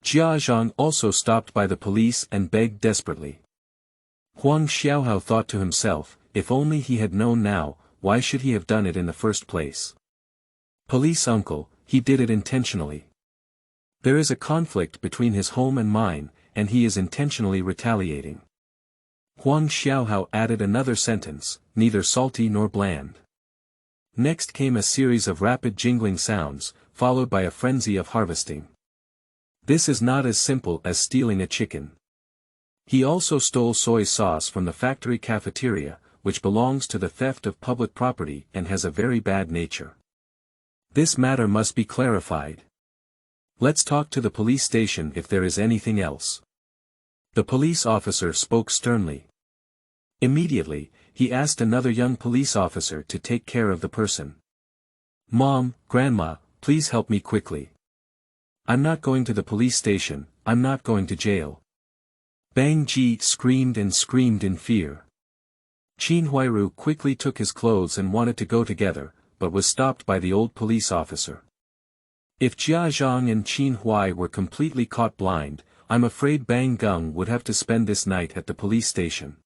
[SPEAKER 1] Jia Zhang also stopped by the police and begged desperately. Huang Xiaohao thought to himself, if only he had known now, why should he have done it in the first place? "Police uncle, he did it intentionally. There is a conflict between his home and mine, and he is intentionally retaliating." Huang Xiaohao added another sentence, neither salty nor bland. Next came a series of rapid jingling sounds, followed by a frenzy of harvesting. This is not as simple as stealing a chicken. He also stole soy sauce from the factory cafeteria, which belongs to the theft of public property and has a very bad nature. This matter must be clarified. Let's talk to the police station if there is anything else. The police officer spoke sternly. Immediately, he asked another young police officer to take care of the person. "Mom, Grandma, please help me quickly. I'm not going to the police station, I'm not going to jail." Bang Ji screamed and screamed in fear. Qinhuai Ru quickly took his clothes and wanted to go together, but was stopped by the old police officer. If Jia Zhang and Qinhuai were completely caught blind, I'm afraid Bang Gung would have to spend this night at the police station.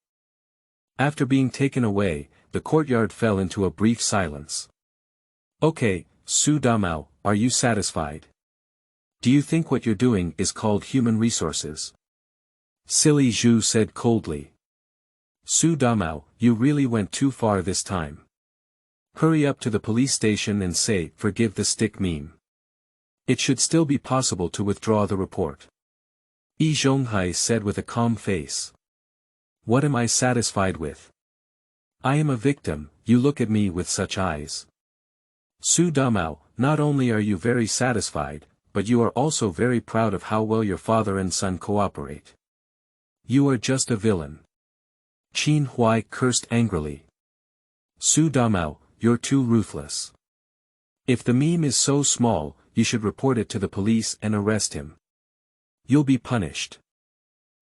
[SPEAKER 1] After being taken away, the courtyard fell into a brief silence. "Okay, Xu Damao, are you satisfied? Do you think what you're doing is called human resources?" Silly Zhu said coldly. "Xu Damao, you really went too far this time. Hurry up to the police station and say, 'Forgive the stick meme.' It should still be possible to withdraw the report." Yi Zhonghai said with a calm face. "What am I satisfied with? I am a victim, you look at me with such eyes. Xu Damao, not only are you very satisfied, but you are also very proud of how well your father and son cooperate. You are just a villain." Qinhuai cursed angrily. "Xu Damao, you're too ruthless. If the meme is so small, you should report it to the police and arrest him. You'll be punished."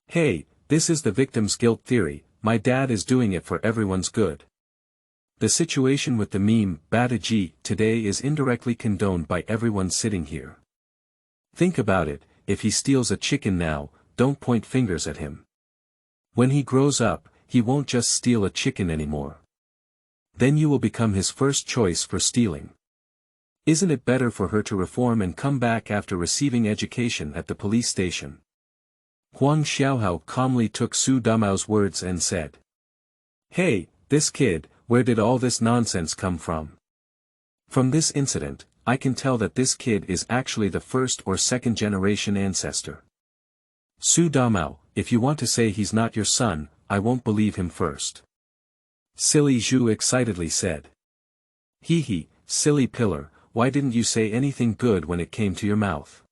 [SPEAKER 1] "Hey, this is the victim's guilt theory, my dad is doing it for everyone's good. The situation with the meme, Bataji, today is indirectly condoned by everyone sitting here. Think about it, if he steals a chicken now, don't point fingers at him. When he grows up, he won't just steal a chicken anymore. Then you will become his first choice for stealing. Isn't it better for her to reform and come back after receiving education at the police station?" Huang Xiaohao calmly took Xu Damao's words and said. "Hey, this kid, where did all this nonsense come from? From this incident, I can tell that this kid is actually the first or second generation ancestor. Xu Damao, if you want to say he's not your son, I won't believe him first." Silly Zhu excitedly said. "Hee hee, silly pillar, why didn't you say anything good when it came to your mouth?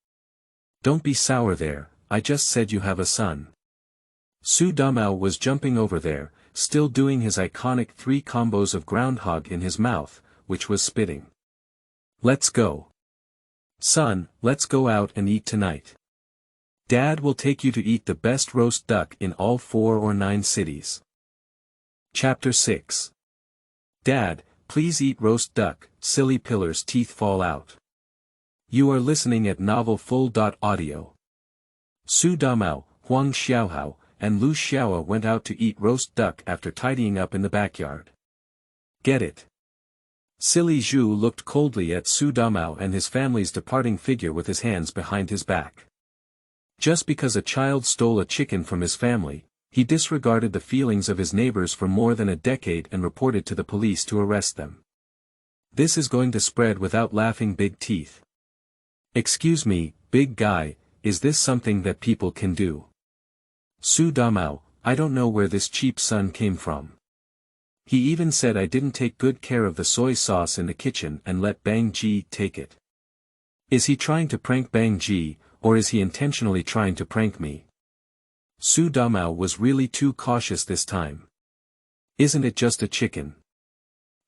[SPEAKER 1] Don't be sour there, I just said you have a son." Xu Damao was jumping over there, still doing his iconic 3 combos of groundhog in his mouth, which was spitting. "Let's go. Son, let's go out and eat tonight. Dad will take you to eat the best roast duck in all 4 or 9 cities." Chapter 6. "Dad, please eat roast duck, silly pillar's teeth fall out." You are listening at novelfull.audio. Xu Damao, Huang Xiaohao, and Lu Xiao went out to eat roast duck after tidying up in the backyard. Get it? Silly Zhu looked coldly at Xu Damao and his family's departing figure with his hands behind his back. Just because a child stole a chicken from his family, he disregarded the feelings of his neighbors for more than a decade and reported to the police to arrest them. This is going to spread without laughing big teeth. Excuse me, big guy, is this something that people can do? Xu Damao, I don't know where this cheap son came from. He even said I didn't take good care of the soy sauce in the kitchen and let Bang Ji take it. Is he trying to prank Bang Ji, or is he intentionally trying to prank me? Xu Damao was really too cautious this time. Isn't it just a chicken?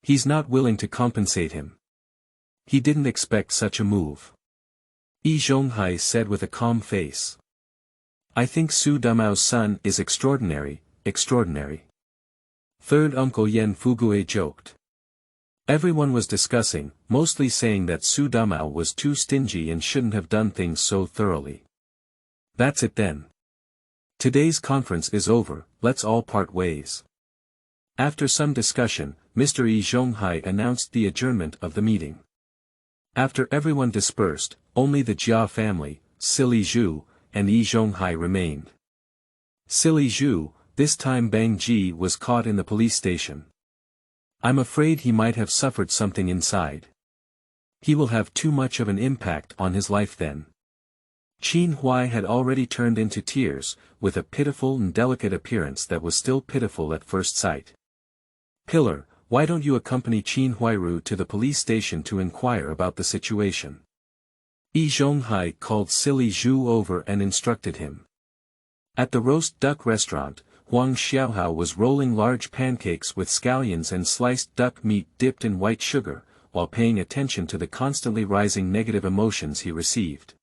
[SPEAKER 1] He's not willing to compensate him. He didn't expect such a move. Yi Zhonghai said with a calm face. I think Xu Damao's son is extraordinary, extraordinary. Third Uncle Yan Fugue joked. Everyone was discussing, mostly saying that Xu Damao was too stingy and shouldn't have done things so thoroughly. That's it then. Today's conference is over, let's all part ways. After some discussion, Mr. Yi Zhonghai announced the adjournment of the meeting. After everyone dispersed, only the Jia family, Silly Zhu, and Yi Zhonghai remained. Silly Zhu, this time Bang Ji was caught in the police station. I'm afraid he might have suffered something inside. He will have too much of an impact on his life then. Qinhuai had already turned into tears, with a pitiful and delicate appearance that was still pitiful at first sight. Pillar, why don't you accompany Qinhuai Ru to the police station to inquire about the situation? Yi Zhonghai called Silly Zhu over and instructed him. At the roast duck restaurant, Huang Xiaohao was rolling large pancakes with scallions and sliced duck meat dipped in white sugar, while paying attention to the constantly rising negative emotions he received.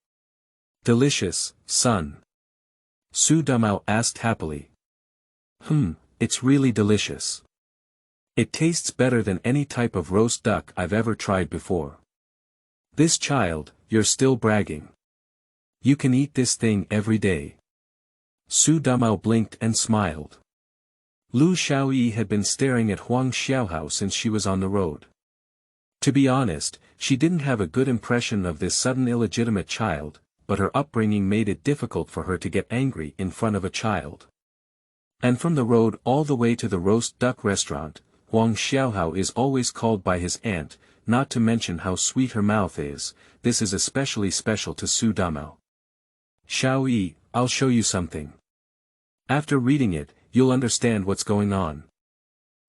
[SPEAKER 1] Delicious, son. Xu Damao asked happily. It's really delicious. It tastes better than any type of roast duck I've ever tried before. This child, you're still bragging. You can eat this thing every day. Xu Damao blinked and smiled. Lu Xiaoyi had been staring at Huang Xiaohao since she was on the road. To be honest, she didn't have a good impression of this sudden illegitimate child, but her upbringing made it difficult for her to get angry in front of a child. And from the road all the way to the roast duck restaurant, Huang Xiaohao is always called by his aunt, not to mention how sweet her mouth is. This is especially special to Xu Damao. Xiaoyi, I'll show you something. After reading it, you'll understand what's going on.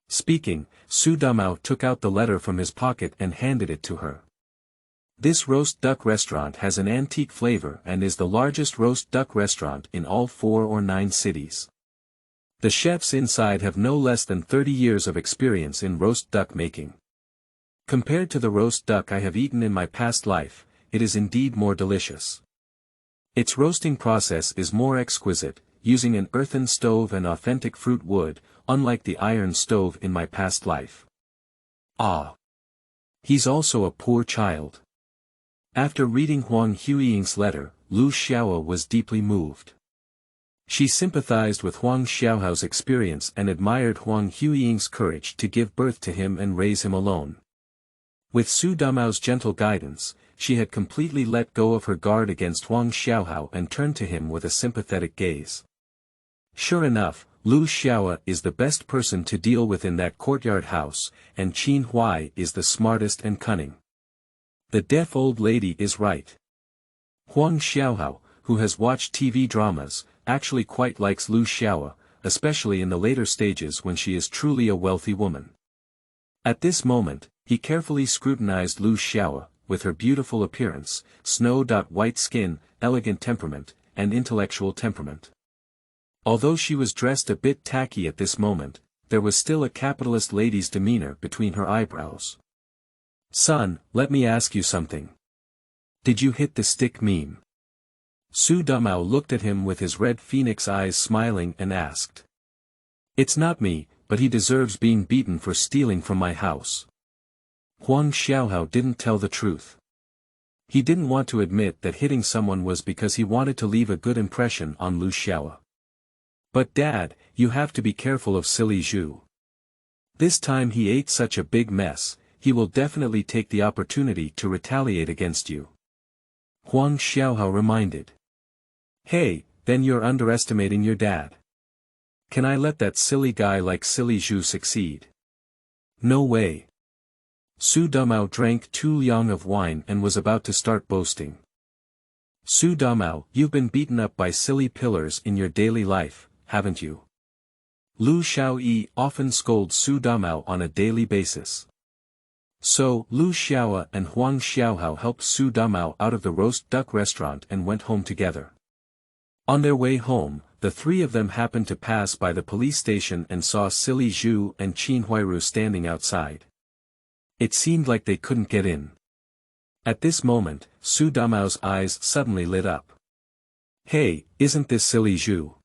[SPEAKER 1] Speaking, Xu Damao took out the letter from his pocket and handed it to her. This roast duck restaurant has an antique flavor and is the largest roast duck restaurant in all 4 or 9 cities. The chefs inside have no less than 30 years of experience in roast duck making. Compared to the roast duck I have eaten in my past life, it is indeed more delicious. Its roasting process is more exquisite, using an earthen stove and authentic fruit wood, unlike the iron stove in my past life. Ah! He's also a poor child. After reading Huang Huiying's letter, Lu Xiao was deeply moved. She sympathized with Huang Xiaohao's experience and admired Huang Huiying's courage to give birth to him and raise him alone. With Xu Damao's gentle guidance, she had completely let go of her guard against Huang Xiaohao and turned to him with a sympathetic gaze. Sure enough, Lu Xiao is the best person to deal with in that courtyard house, and Qinhuai is the smartest and cunning. The deaf old lady is right. Huang Xiaohao, who has watched TV dramas, actually quite likes Lu Xiao, especially in the later stages when she is truly a wealthy woman. At this moment, he carefully scrutinized Lu Xiao, with her beautiful appearance, snow-white skin, elegant temperament, and intellectual temperament. Although she was dressed a bit tacky at this moment, there was still a capitalist lady's demeanor between her eyebrows. Son, let me ask you something. Did you hit the stick meme? Xu Damao looked at him with his red phoenix eyes smiling and asked. It's not me, but he deserves being beaten for stealing from my house. Huang Xiaohao didn't tell the truth. He didn't want to admit that hitting someone was because he wanted to leave a good impression on Lu Xiao. But Dad, you have to be careful of silly Zhu. This time he ate such a big mess, he will definitely take the opportunity to retaliate against you. Huang Xiaohao reminded. Hey, then you're underestimating your dad. Can I let that silly guy like silly Zhu succeed? No way. Xu Damao drank 2 yang of wine and was about to start boasting. Xu Damao, you've been beaten up by silly pillars in your daily life, haven't you? Lu Xiaoyi often scolds Xu Damao on a daily basis. So, Lu Xiaoa and Huang Xiaohao helped Xu Damao out of the roast duck restaurant and went home together. On their way home, the 3 of them happened to pass by the police station and saw silly Zhu and Qinhuai Ru standing outside. It seemed like they couldn't get in. At this moment, Xu Damao's eyes suddenly lit up. Hey, isn't this silly Zhu?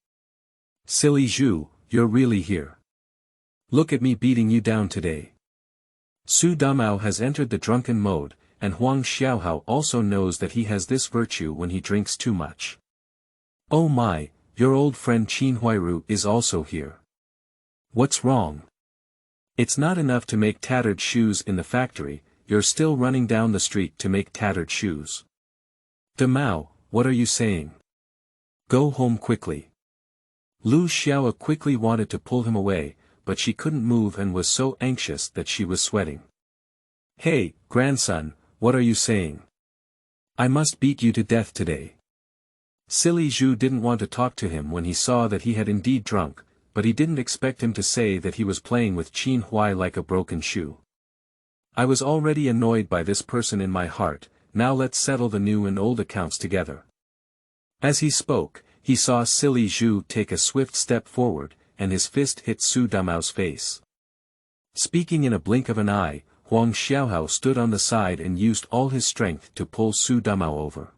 [SPEAKER 1] Silly Zhu, you're really here. Look at me beating you down today. Xu Damao has entered the drunken mode, and Huang Xiaohao also knows that he has this virtue when he drinks too much. Oh my, your old friend Qinhuai Ru is also here. What's wrong? It's not enough to make tattered shoes in the factory, you're still running down the street to make tattered shoes. Damao, what are you saying? Go home quickly. Lu Xiaoa quickly wanted to pull him away, but she couldn't move and was so anxious that she was sweating. Hey, grandson, what are you saying? I must beat you to death today. Silly Zhu didn't want to talk to him when he saw that he had indeed drunk, but he didn't expect him to say that he was playing with Qinhuai like a broken shoe. I was already annoyed by this person in my heart, now let's settle the new and old accounts together. As he spoke, he saw silly Zhu take a swift step forward, and his fist hit Xu Damao's face. Speaking in a blink of an eye, Huang Xiaohao stood on the side and used all his strength to pull Xu Damao over.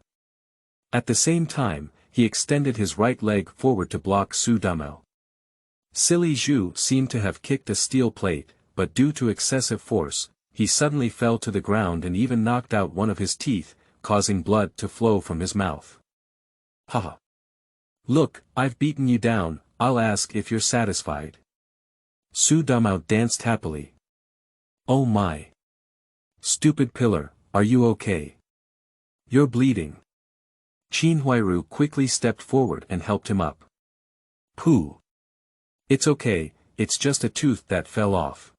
[SPEAKER 1] At the same time, he extended his right leg forward to block Xu Damao. Silly Zhu seemed to have kicked a steel plate, but due to excessive force, he suddenly fell to the ground and even knocked out one of his teeth, causing blood to flow from his mouth. Haha. Look, I've beaten you down, I'll ask if you're satisfied. Xu Damao danced happily. Oh my. Stupid pillar, are you okay? You're bleeding. Qinhuai Ru quickly stepped forward and helped him up. Pooh. It's okay, it's just a tooth that fell off.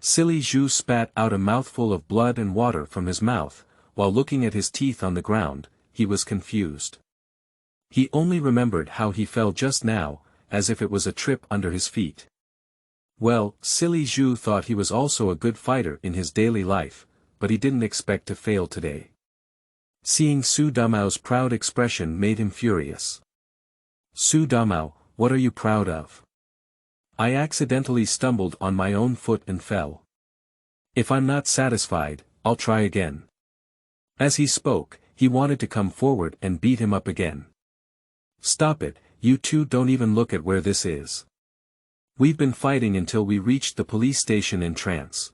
[SPEAKER 1] Silly Zhu spat out a mouthful of blood and water from his mouth, while looking at his teeth on the ground, he was confused. He only remembered how he fell just now, as if it was a trip under his feet. Well, silly Zhu thought he was also a good fighter in his daily life, but he didn't expect to fail today. Seeing Xu Damao's proud expression made him furious. Xu Damao, what are you proud of? I accidentally stumbled on my own foot and fell. If I'm not satisfied, I'll try again. As he spoke, he wanted to come forward and beat him up again. Stop it, you two don't even look at where this is. We've been fighting until we reached the police station in trance.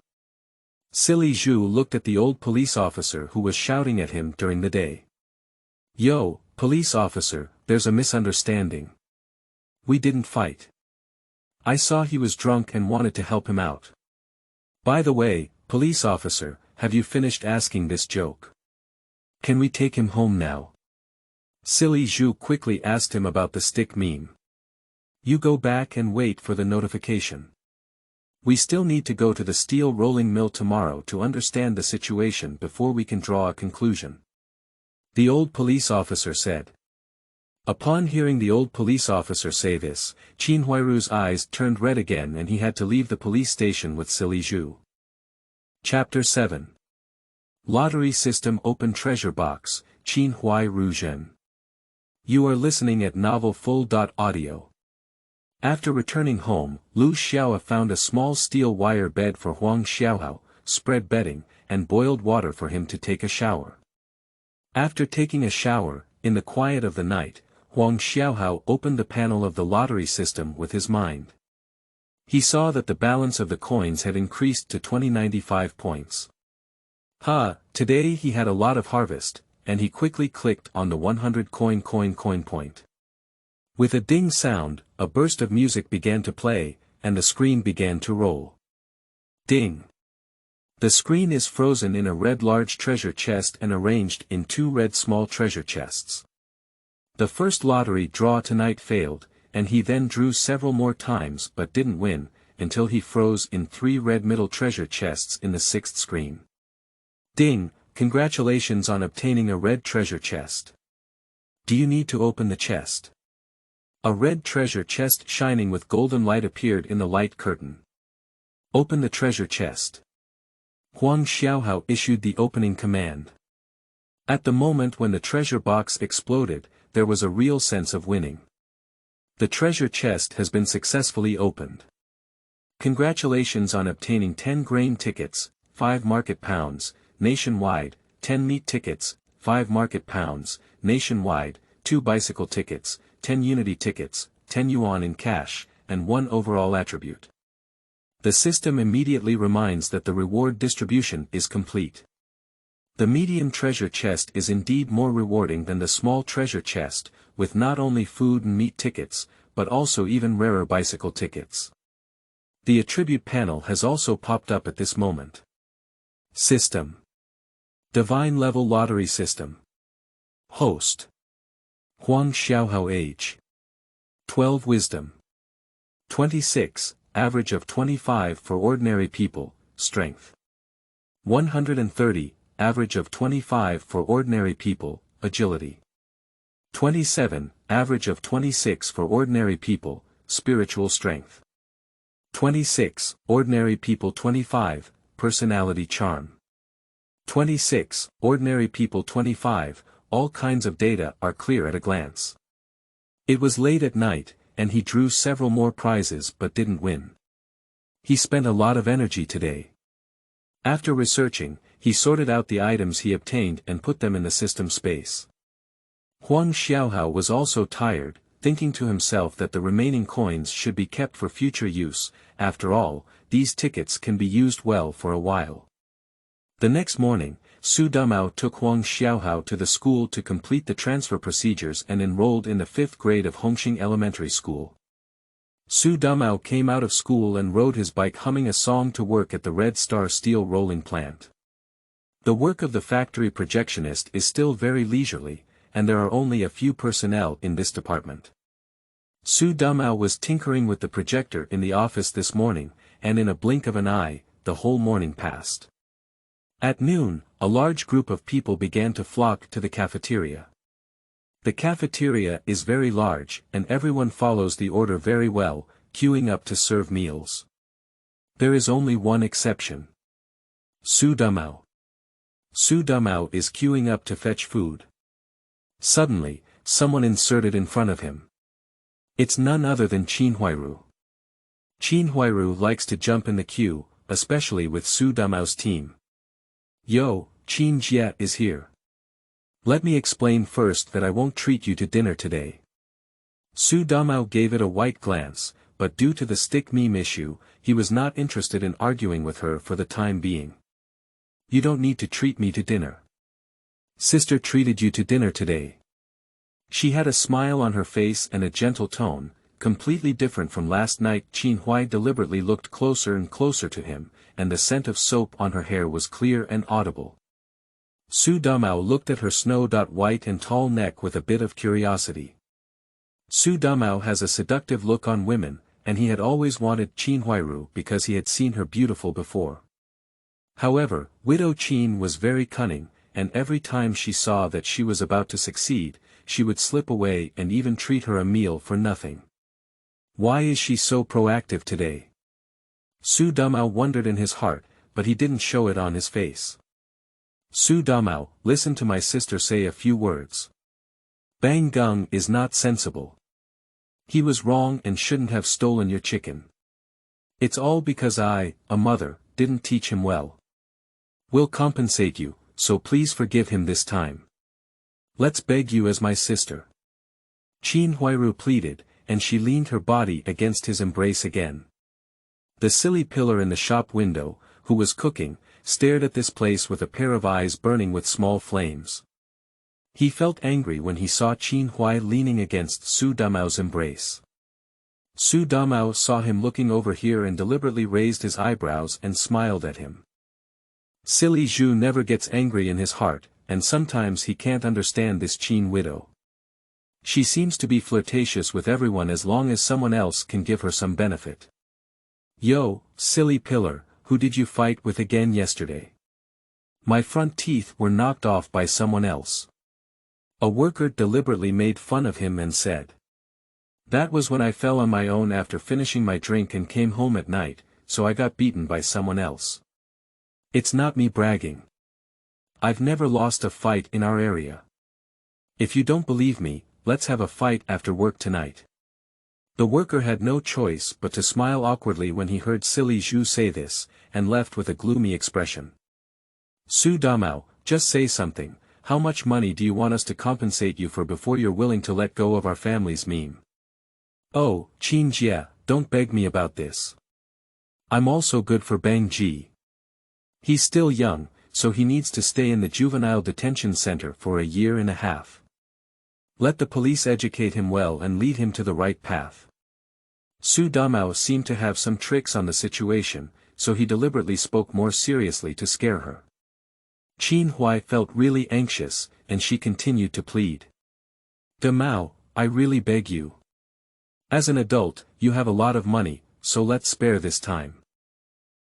[SPEAKER 1] Silly Zhu looked at the old police officer who was shouting at him during the day. Yo, police officer, there's a misunderstanding. We didn't fight. I saw he was drunk and wanted to help him out. By the way, police officer, have you finished asking this joke? Can we take him home now? Silly Zhu quickly asked him about the stick meme. You go back and wait for the notification. We still need to go to the steel rolling mill tomorrow to understand the situation before we can draw a conclusion. The old police officer said. Upon hearing the old police officer say this, Qinhuai Ru's eyes turned red again and he had to leave the police station with silly Zhu. Chapter 7. Lottery System Open Treasure Box, Qinhuai Ru Zhen. You are listening at novelfull.audio. After returning home, Lu Xiaoa found a small steel wire bed for Huang Xiaohao, spread bedding, and boiled water for him to take a shower. After taking a shower, in the quiet of the night, Huang Xiaohao opened the panel of the lottery system with his mind. He saw that the balance of the coins had increased to 2095 points. Today he had a lot of harvest, and he quickly clicked on the 100 coin point. With a ding sound, a burst of music began to play, and the screen began to roll. Ding. The screen is frozen in a red large treasure chest and arranged in 2 red small treasure chests. The first lottery draw tonight failed, and he then drew several more times but didn't win, until he froze in 3 red middle treasure chests in the 6th screen. Ding, congratulations on obtaining a red treasure chest. Do you need to open the chest? A red treasure chest shining with golden light appeared in the light curtain. Open the treasure chest. Huang Xiaohao issued the opening command. At the moment when the treasure box exploded, there was a real sense of winning. The treasure chest has been successfully opened. Congratulations on obtaining 10 grain tickets, 5 market pounds, nationwide, 10 meat tickets, 5 market pounds, nationwide, 2 bicycle tickets, 10 unity tickets, 10 yuan in cash, and 1 overall attribute. The system immediately reminds that the reward distribution is complete. The medium treasure chest is indeed more rewarding than the small treasure chest, with not only food and meat tickets, but also even rarer bicycle tickets. The attribute panel has also popped up at this moment. System. Divine Level Lottery System. Host. Huang Xiaohao. Age. 12 Wisdom. 26, average of 25 for ordinary people, strength. 130, average of 25 for ordinary people, agility. 27, average of 26 for ordinary people, spiritual strength. 26, ordinary people 25, personality charm. 26, ordinary people 25, all kinds of data are clear at a glance. It was late at night, and he drew several more prizes but didn't win. He spent a lot of energy today. After researching, he sorted out the items he obtained and put them in the system space. Huang Xiaohao was also tired, thinking to himself that the remaining coins should be kept for future use. After all, these tickets can be used well for a while. The next morning, Xu Damao took Huang Xiaohao to the school to complete the transfer procedures and enrolled in the 5th grade of Hongxing Elementary School. Xu Damao came out of school and rode his bike humming a song to work at the Red Star steel rolling plant. The work of the factory projectionist is still very leisurely, and there are only a few personnel in this department. Xu Damao was tinkering with the projector in the office this morning, and in a blink of an eye, the whole morning passed. At noon, a large group of people began to flock to the cafeteria. The cafeteria is very large, and everyone follows the order very well, queuing up to serve meals. There is only one exception. Xu Damao. Xu Damao is queuing up to fetch food. Suddenly, someone inserted in front of him. It's none other than Qinhuai Ru. Qinhuai Ru likes to jump in the queue, especially with Xu Damao's team. Yo, Qin Jia is here. Let me explain first that I won't treat you to dinner today. Xu Damao gave it a white glance, but due to the stick meme issue, he was not interested in arguing with her for the time being. You don't need to treat me to dinner. Sister treated you to dinner today. She had a smile on her face and a gentle tone, completely different from last night. Qinhuai deliberately looked closer and closer to him, and the scent of soap on her hair was clear and audible. Xu Damao looked at her snow-white and tall neck with a bit of curiosity. Xu Damao has a seductive look on women, and he had always wanted Qinhuai Ru because he had seen her beautiful before. However, Widow Qin was very cunning, and every time she saw that she was about to succeed, she would slip away and even treat her a meal for nothing. Why is she so proactive today? Xu Damao wondered in his heart, but he didn't show it on his face. Xu Damao, listen to my sister say a few words. Bang Gung is not sensible. He was wrong and shouldn't have stolen your chicken. It's all because I, a mother, didn't teach him well. We'll compensate you, so please forgive him this time. Let's beg you as my sister. Qinhuai Ru pleaded, and she leaned her body against his embrace again. The silly pillar in the shop window, who was cooking, stared at this place with a pair of eyes burning with small flames. He felt angry when he saw Qinhuai leaning against Xu Damao's embrace. Xu Damao saw him looking over here and deliberately raised his eyebrows and smiled at him. Silly Zhu never gets angry in his heart, and sometimes he can't understand this Qin widow. She seems to be flirtatious with everyone as long as someone else can give her some benefit. Yo, silly pillar, who did you fight with again yesterday? My front teeth were knocked off by someone else. A worker deliberately made fun of him and said. That was when I fell on my own after finishing my drink and came home at night, so I got beaten by someone else. It's not me bragging. I've never lost a fight in our area. If you don't believe me, let's have a fight after work tonight. The worker had no choice but to smile awkwardly when he heard Silly Zhu say this, and left with a gloomy expression. Xu Damao, just say something, how much money do you want us to compensate you for before you're willing to let go of our family's meme? Oh, Qin Jia, don't beg me about this. I'm also good for Bang Ji. He's still young, so he needs to stay in the juvenile detention center for a year and a half. Let the police educate him well and lead him to the right path. Xu Damao seemed to have some tricks on the situation, so he deliberately spoke more seriously to scare her. Qinhuai felt really anxious, and she continued to plead. Damao, I really beg you. As an adult, you have a lot of money, so let's spare this time.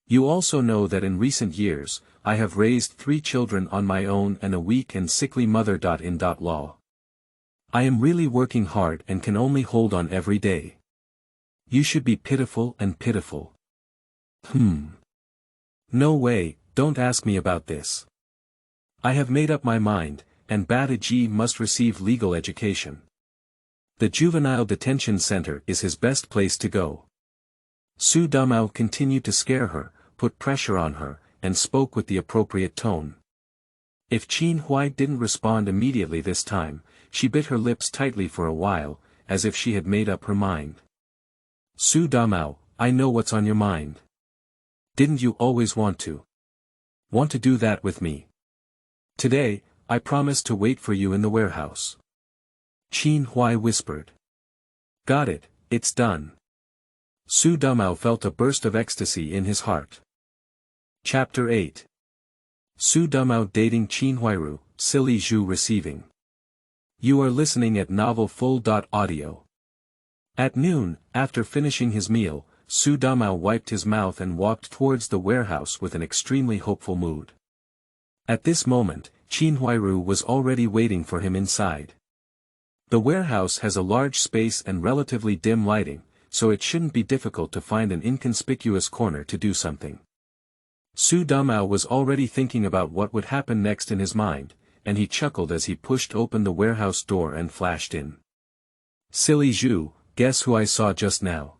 [SPEAKER 1] You also know that in recent years, I have raised 3 children on my own and a weak and sickly mother.In. Law. I am really working hard and can only hold on every day. You should be pitiful and pitiful. No way, don't ask me about this. I have made up my mind, and Bata Ji must receive legal education. The juvenile detention center is his best place to go. Xu Damao continued to scare her, put pressure on her, and spoke with the appropriate tone. If Qinhuai didn't respond immediately this time, she bit her lips tightly for a while, as if she had made up her mind. Xu Damao, I know what's on your mind. Didn't you always want to do that with me? Today, I promise to wait for you in the warehouse. Qinhuai whispered. Got it, it's done. Xu Damao felt a burst of ecstasy in his heart. Chapter 8. Xu Damao dating Qinhuai Ru, Silly Zhu receiving. You are listening at Novel Full.audio. At noon, after finishing his meal, Xu Damao wiped his mouth and walked towards the warehouse with an extremely hopeful mood. At this moment, Qinhuai Ru was already waiting for him inside. The warehouse has a large space and relatively dim lighting, so it shouldn't be difficult to find an inconspicuous corner to do something. Xu Damao was already thinking about what would happen next in his mind, and he chuckled as he pushed open the warehouse door and flashed in. Silly Zhu, guess who I saw just now?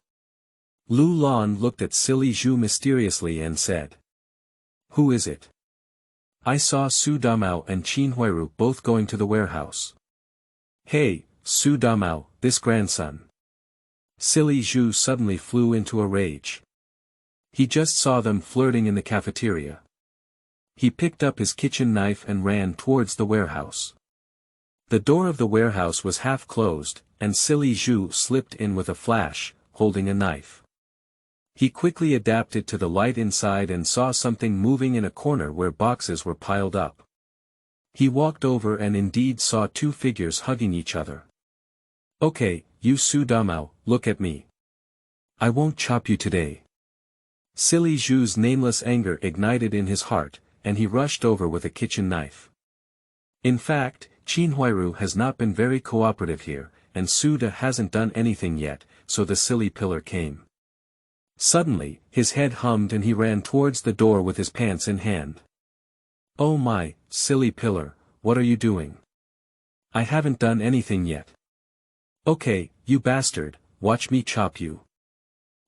[SPEAKER 1] Lu Lan looked at Silly Zhu mysteriously and said. Who is it? I saw Xu Damao and Qinhuai Ru both going to the warehouse. Hey, Xu Damao, this grandson. Silly Zhu suddenly flew into a rage. He just saw them flirting in the cafeteria. He picked up his kitchen knife and ran towards the warehouse. The door of the warehouse was half closed, and Silly Zhu slipped in with a flash, holding a knife. He quickly adapted to the light inside and saw something moving in a corner where boxes were piled up. He walked over and indeed saw 2 figures hugging each other. Okay, you Xu Damao, look at me. I won't chop you today. Silly Zhu's nameless anger ignited in his heart, and he rushed over with a kitchen knife. In fact, Qinhuai Ru has not been very cooperative here, and Xu Da hasn't done anything yet, so the silly pillar came. Suddenly, his head hummed and he ran towards the door with his pants in hand. Oh my, silly pillar, what are you doing? I haven't done anything yet. Okay, you bastard, watch me chop you.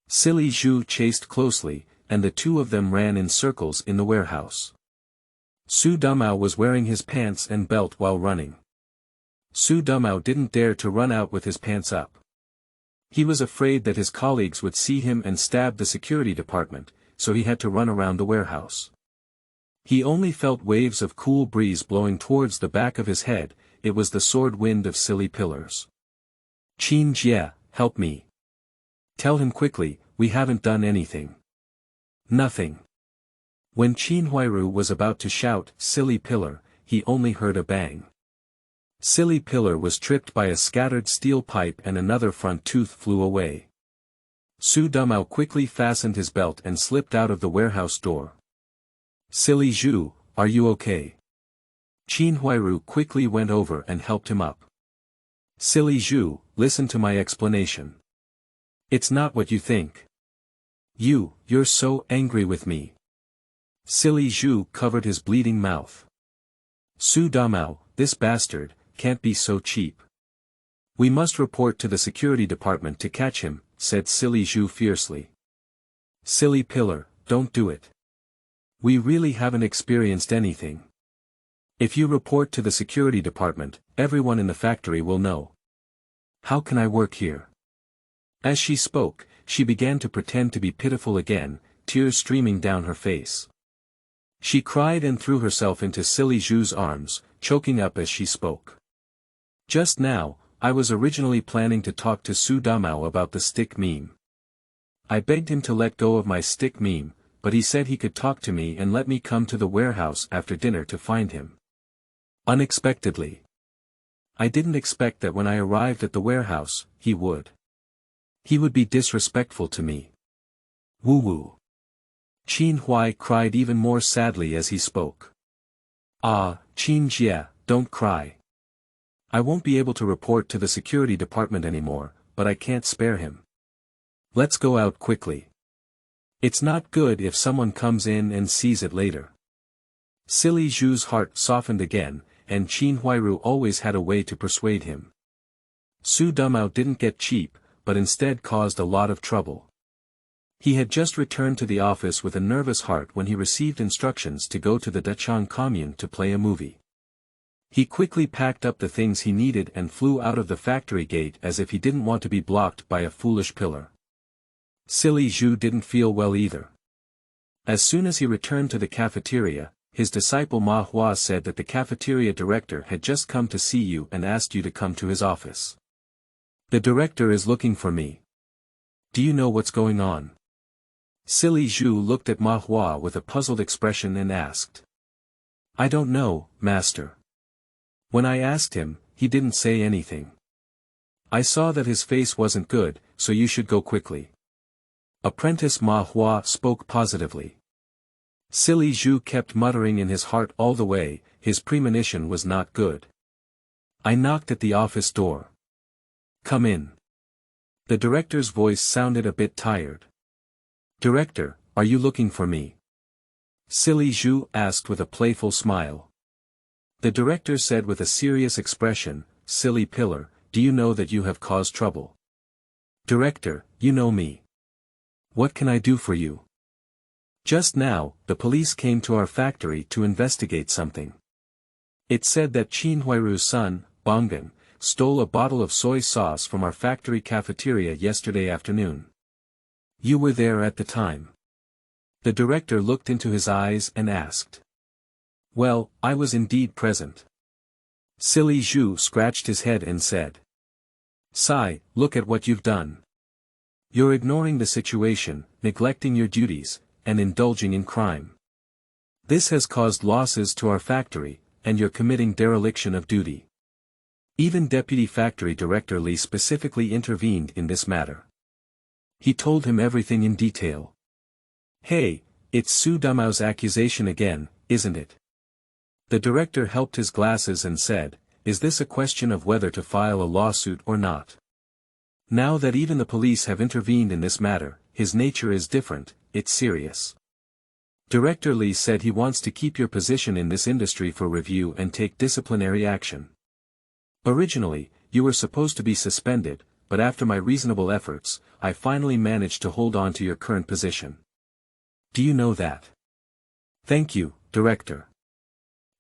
[SPEAKER 1] Silly Zhu chased closely, and the 2 of them ran in circles in the warehouse. Xu Damao was wearing his pants and belt while running. Xu Damao didn't dare to run out with his pants up. He was afraid that his colleagues would see him and stab the security department, so he had to run around the warehouse. He only felt waves of cool breeze blowing towards the back of his head. it was the sword wind of silly pillars. Qin Jie, help me. Tell him quickly, we haven't done anything. Nothing. When Qinhuai Ru was about to shout, silly pillar, he only heard a bang. Silly pillar was tripped by a scattered steel pipe and another front tooth flew away. Xu Damao quickly fastened his belt and slipped out of the warehouse door. Silly Zhu, are you okay? Qinhuai Ru quickly went over and helped him up. Silly Zhu, listen to my explanation. It's not what you think. You're so angry with me. Silly Zhu covered his bleeding mouth. Xu Damao, this bastard, can't be so cheap. We must report to the security department to catch him, said Silly Zhu fiercely. Silly pillar, don't do it. We really haven't experienced anything. If you report to the security department, everyone in the factory will know. How can I work here? As she spoke, she began to pretend to be pitiful again, tears streaming down her face. She cried and threw herself into Silly Zhu's arms, choking up as she spoke. Just now, I was originally planning to talk to Xu Damao about the stick meme. I begged him to let go of my stick meme, but he said he could talk to me and let me come to the warehouse after dinner to find him. Unexpectedly. I didn't expect that when I arrived at the warehouse, he would. He would be disrespectful to me. Woo-woo. Qinhuai cried even more sadly as he spoke. Ah, Qin Jie, don't cry. I won't be able to report to the security department anymore, but I can't spare him. Let's go out quickly. It's not good if someone comes in and sees it later. Silly Zhu's heart softened again, and Qinhuai Ru always had a way to persuade him. Xu Damao didn't get cheap, but instead caused a lot of trouble. He had just returned to the office with a nervous heart when he received instructions to go to the Dachang commune to play a movie. He quickly packed up the things he needed and flew out of the factory gate as if he didn't want to be blocked by a foolish pillar. Silly Zhu didn't feel well either. As soon as he returned to the cafeteria, his disciple Ma Hua said that the cafeteria director had just come to see you and asked you to come to his office. The director is looking for me. Do you know what's going on? Silly Zhu looked at Ma Hua with a puzzled expression and asked. I don't know, master. When I asked him, he didn't say anything. I saw that his face wasn't good, so you should go quickly. Apprentice Ma Hua spoke positively. Silly Zhu kept muttering in his heart all the way, his premonition was not good. I knocked at the office door. Come in. The director's voice sounded a bit tired. Director, are you looking for me? Silly Zhu asked with a playful smile. The director said with a serious expression, Silly pillar, do you know that you have caused trouble? Director, you know me. What can I do for you? Just now, the police came to our factory to investigate something. It said that Qinhuai Ru's son, Bongan, stole a bottle of soy sauce from our factory cafeteria yesterday afternoon. You were there at the time. The director looked into his eyes and asked. Well, I was indeed present. Silly Zhu scratched his head and said. Sai, look at what you've done. You're ignoring the situation, neglecting your duties, and indulging in crime. This has caused losses to our factory, and you're committing dereliction of duty. Even Deputy Factory Director Li specifically intervened in this matter. He told him everything in detail. Hey, it's Xu Damao's accusation again, isn't it? The director helped his glasses and said, is this a question of whether to file a lawsuit or not? Now that even the police have intervened in this matter, his nature is different, it's serious. Director Li said he wants to keep your position in this industry for review and take disciplinary action. Originally, you were supposed to be suspended, but after my reasonable efforts, I finally managed to hold on to your current position. Do you know that? Thank you, Director.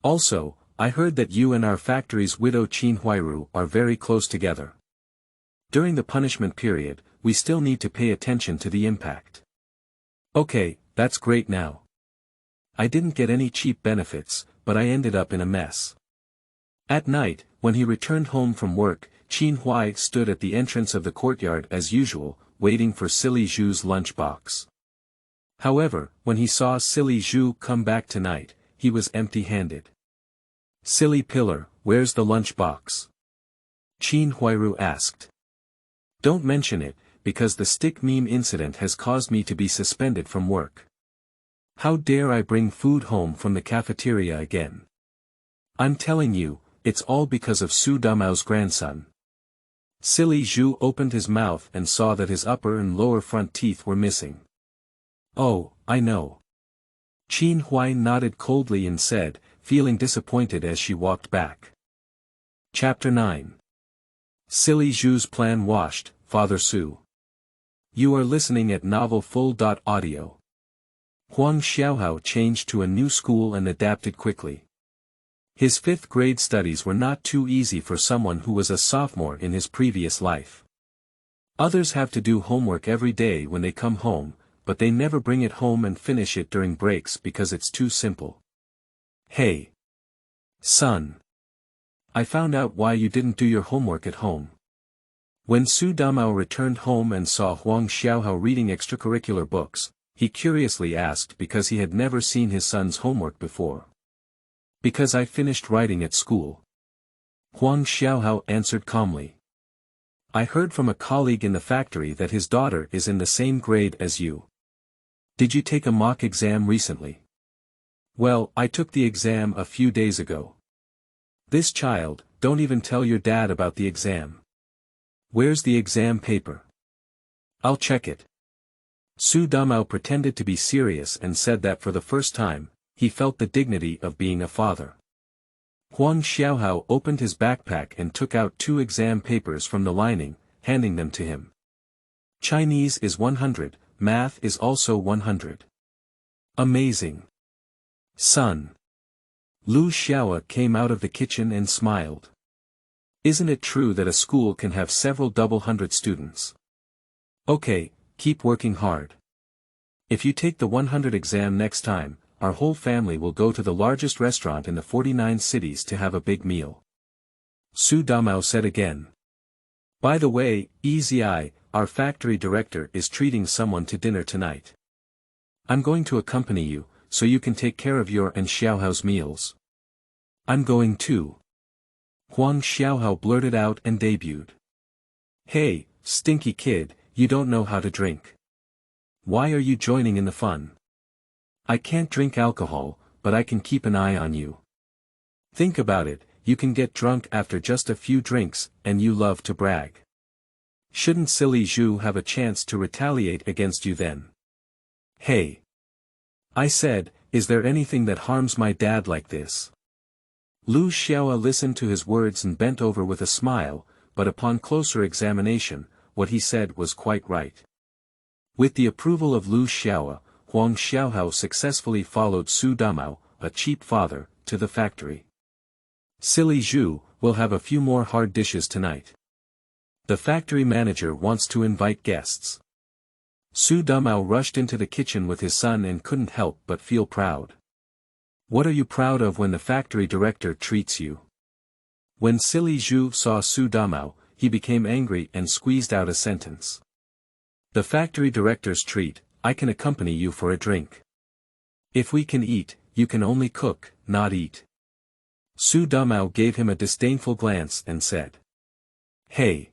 [SPEAKER 1] Also, I heard that you and our factory's widow Qinhuai Ru are very close together. During the punishment period, we still need to pay attention to the impact. Okay, that's great now. I didn't get any cheap benefits, but I ended up in a mess. At night, when he returned home from work, Qinhuai stood at the entrance of the courtyard as usual, waiting for Silly Zhu's lunchbox. However, when he saw Silly Zhu come back tonight, he was empty-handed. "Silly pillar, where's the lunchbox?" Qinhuai Ru asked. "Don't mention it, because the stick meme incident has caused me to be suspended from work. How dare I bring food home from the cafeteria again? I'm telling you, it's all because of Xu Damao's grandson." Silly Zhu opened his mouth and saw that his upper and lower front teeth were missing. "Oh, I know." Qinhuai nodded coldly and said, feeling disappointed as she walked back. Chapter 9. Silly Zhu's plan washed, Father Su. You are listening at Novel Full.audio. Huang Xiaohao changed to a new school and adapted quickly. His 5th grade studies were not too easy for someone who was a sophomore in his previous life. Others have to do homework every day when they come home, but they never bring it home and finish it during breaks because it's too simple. "Hey, son. I found out why you didn't do your homework at home." When Xu Damao returned home and saw Huang Xiaohao reading extracurricular books, he curiously asked because he had never seen his son's homework before. "Because I finished writing at school." Huang Xiaohao answered calmly. "I heard from a colleague in the factory that his daughter is in the same grade as you. Did you take a mock exam recently?" "Well, I took the exam a few days ago." "This child, don't even tell your dad about the exam." "Where's the exam paper?" "I'll check it." Xu Damao pretended to be serious and said that for the first time, he felt the dignity of being a father. Huang Xiaohao opened his backpack and took out 2 exam papers from the lining, handing them to him. "Chinese is 100, math is also 100. Amazing. Son." Lu Xiaoa came out of the kitchen and smiled. "Isn't it true that a school can have several double hundred students? Okay, keep working hard. If you take the 100 exam next time, our whole family will go to the largest restaurant in the 49 cities to have a big meal." Xu Damao said again. "By the way, Easy Eye, our factory director is treating someone to dinner tonight. I'm going to accompany you, so you can take care of your and Xiaohao's meals." "I'm going too." Huang Xiaohao blurted out and debuted. "Hey, stinky kid, you don't know how to drink. Why are you joining in the fun? I can't drink alcohol, but I can keep an eye on you. Think about it, you can get drunk after just a few drinks, and you love to brag. Shouldn't Silly Zhu have a chance to retaliate against you then?" "Hey. I said, is there anything that harms my dad like this?" Lu Xiaoa listened to his words and bent over with a smile, but upon closer examination, what he said was quite right. With the approval of Lu Xiaoa, Huang Xiaohao successfully followed Xu Damao, a cheap father, to the factory. "Silly Zhu, we'll have a few more hard dishes tonight. The factory manager wants to invite guests." Xu Damao rushed into the kitchen with his son and couldn't help but feel proud. "What are you proud of when the factory director treats you?" When Silly Zhu saw Xu Damao, he became angry and squeezed out a sentence. "The factory director's treat, I can accompany you for a drink. If we can eat, you can only cook, not eat." Xu Damao gave him a disdainful glance and said. "Hey.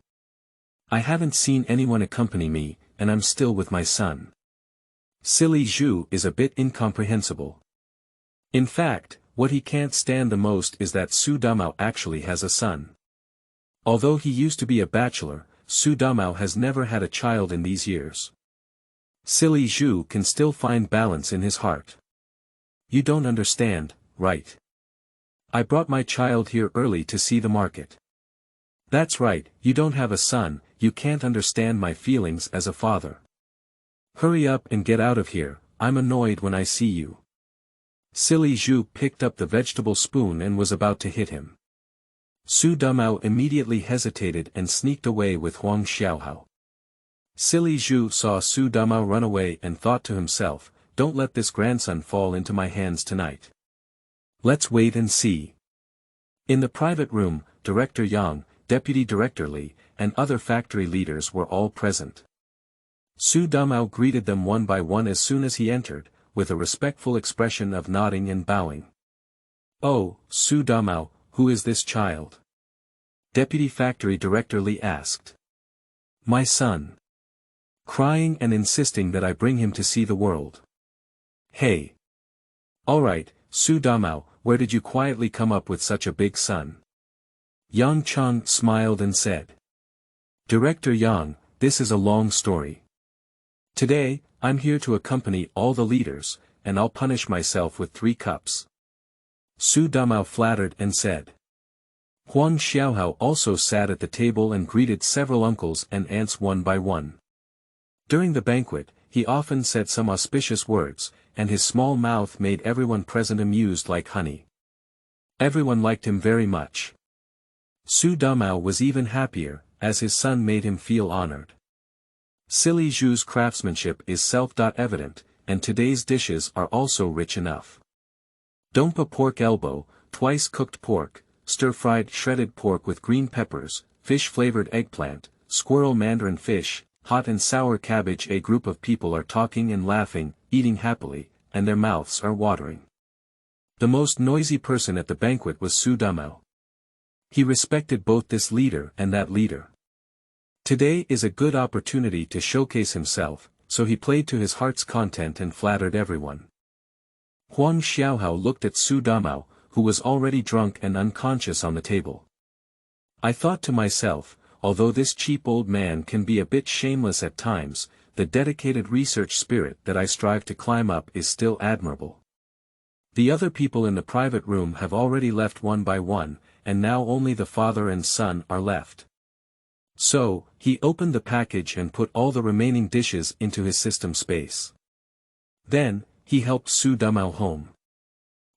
[SPEAKER 1] I haven't seen anyone accompany me, and I'm still with my son. Silly Zhu is a bit incomprehensible. In fact, what he can't stand the most is that Xu Damao actually has a son. Although he used to be a bachelor, Xu Damao has never had a child in these years. Silly Zhu can still find balance in his heart. You don't understand, right? I brought my child here early to see the market. That's right, you don't have a son, you can't understand my feelings as a father. Hurry up and get out of here, I'm annoyed when I see you." Silly Zhu picked up the vegetable spoon and was about to hit him. Xu Damao immediately hesitated and sneaked away with Huang Xiaohao. Silly Zhu saw Xu Damao run away and thought to himself, "Don't let this grandson fall into my hands tonight. Let's wait and see." In the private room, Director Yang, Deputy Director Li, and other factory leaders were all present. Xu Damao greeted them one by one as soon as he entered, with a respectful expression of nodding and bowing. "Oh, Xu Damao, who is this child?" Deputy Factory Director Li asked. "My son. Crying and insisting that I bring him to see the world." "Hey. Alright, Xu Damao, where did you quietly come up with such a big son?" Yang Cheng smiled and said. "Director Yang, this is a long story. Today, I'm here to accompany all the leaders, and I'll punish myself with 3 cups. Xu Damao flattered and said. Huang Xiaohao also sat at the table and greeted several uncles and aunts one by one. During the banquet, he often said some auspicious words, and his small mouth made everyone present amused like honey. Everyone liked him very much. Xu Damao was even happier, as his son made him feel honored. Silly Zhu's craftsmanship is self-evident, and today's dishes are also rich enough. Dompa pork elbow, twice cooked pork, stir-fried shredded pork with green peppers, fish-flavored eggplant, squirrel mandarin fish, hot and sour cabbage. A group of people are talking and laughing, eating happily, and their mouths are watering. The most noisy person at the banquet was Xu Damao. He respected both this leader and that leader. Today is a good opportunity to showcase himself, so he played to his heart's content and flattered everyone. Huang Xiaohao looked at Xu Damao, who was already drunk and unconscious on the table. I thought to myself, although this cheap old man can be a bit shameless at times, the dedicated research spirit that I strive to climb up is still admirable. The other people in the private room have already left one by one, and now only the father and son are left. So, he opened the package and put all the remaining dishes into his system space. Then, he helped Xu Damao home.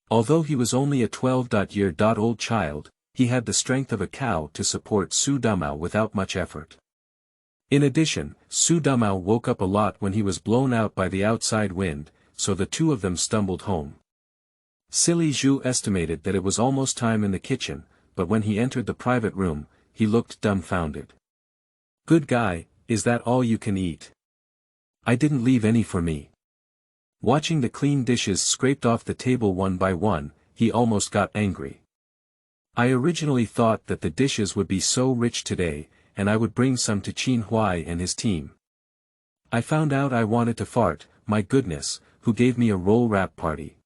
[SPEAKER 1] Although he was only a 12-year-old child, he had the strength of a cow to support Xu Damao without much effort. In addition, Xu Damao woke up a lot when he was blown out by the outside wind, so the two of them stumbled home. Silly Zhu estimated that it was almost time in the kitchen, but when he entered the private room, he looked dumbfounded. Good guy, is that all you can eat? I didn't leave any for me. Watching the clean dishes scraped off the table one by one, he almost got angry. I originally thought that the dishes would be so rich today, and I would bring some to Qinhuai and his team. I found out I wanted to fart, my goodness, who gave me a roll wrap party.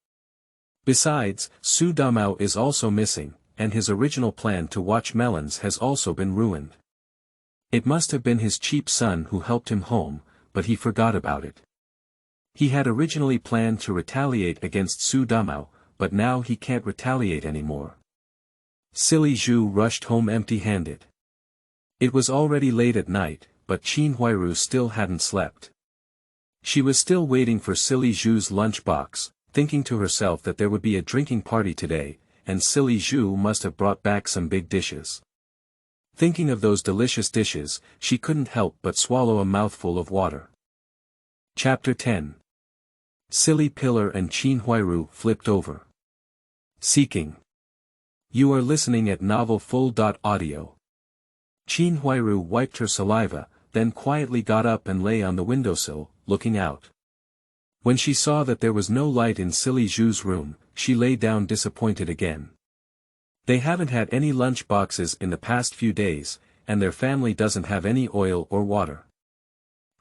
[SPEAKER 1] Besides, Xu Damao is also missing, and his original plan to watch melons has also been ruined. It must have been his cheap son who helped him home, but he forgot about it. He had originally planned to retaliate against Xu Damao, but now he can't retaliate anymore. Silly Zhu rushed home empty-handed. It was already late at night, but Qinhuai Ru still hadn't slept. She was still waiting for Silly Zhu's lunchbox, thinking to herself that there would be a drinking party today, and Silly Zhu must have brought back some big dishes. Thinking of those delicious dishes, she couldn't help but swallow a mouthful of water. Chapter 10. Silly Pillar and Qinhuai Ru flipped over. Seeking. You are listening at Novel Full.audio. Qinhuai Ru wiped her saliva, then quietly got up and lay on the windowsill, looking out. When she saw that there was no light in Silly Zhu's room, she lay down disappointed again. They haven't had any lunch boxes in the past few days, and their family doesn't have any oil or water.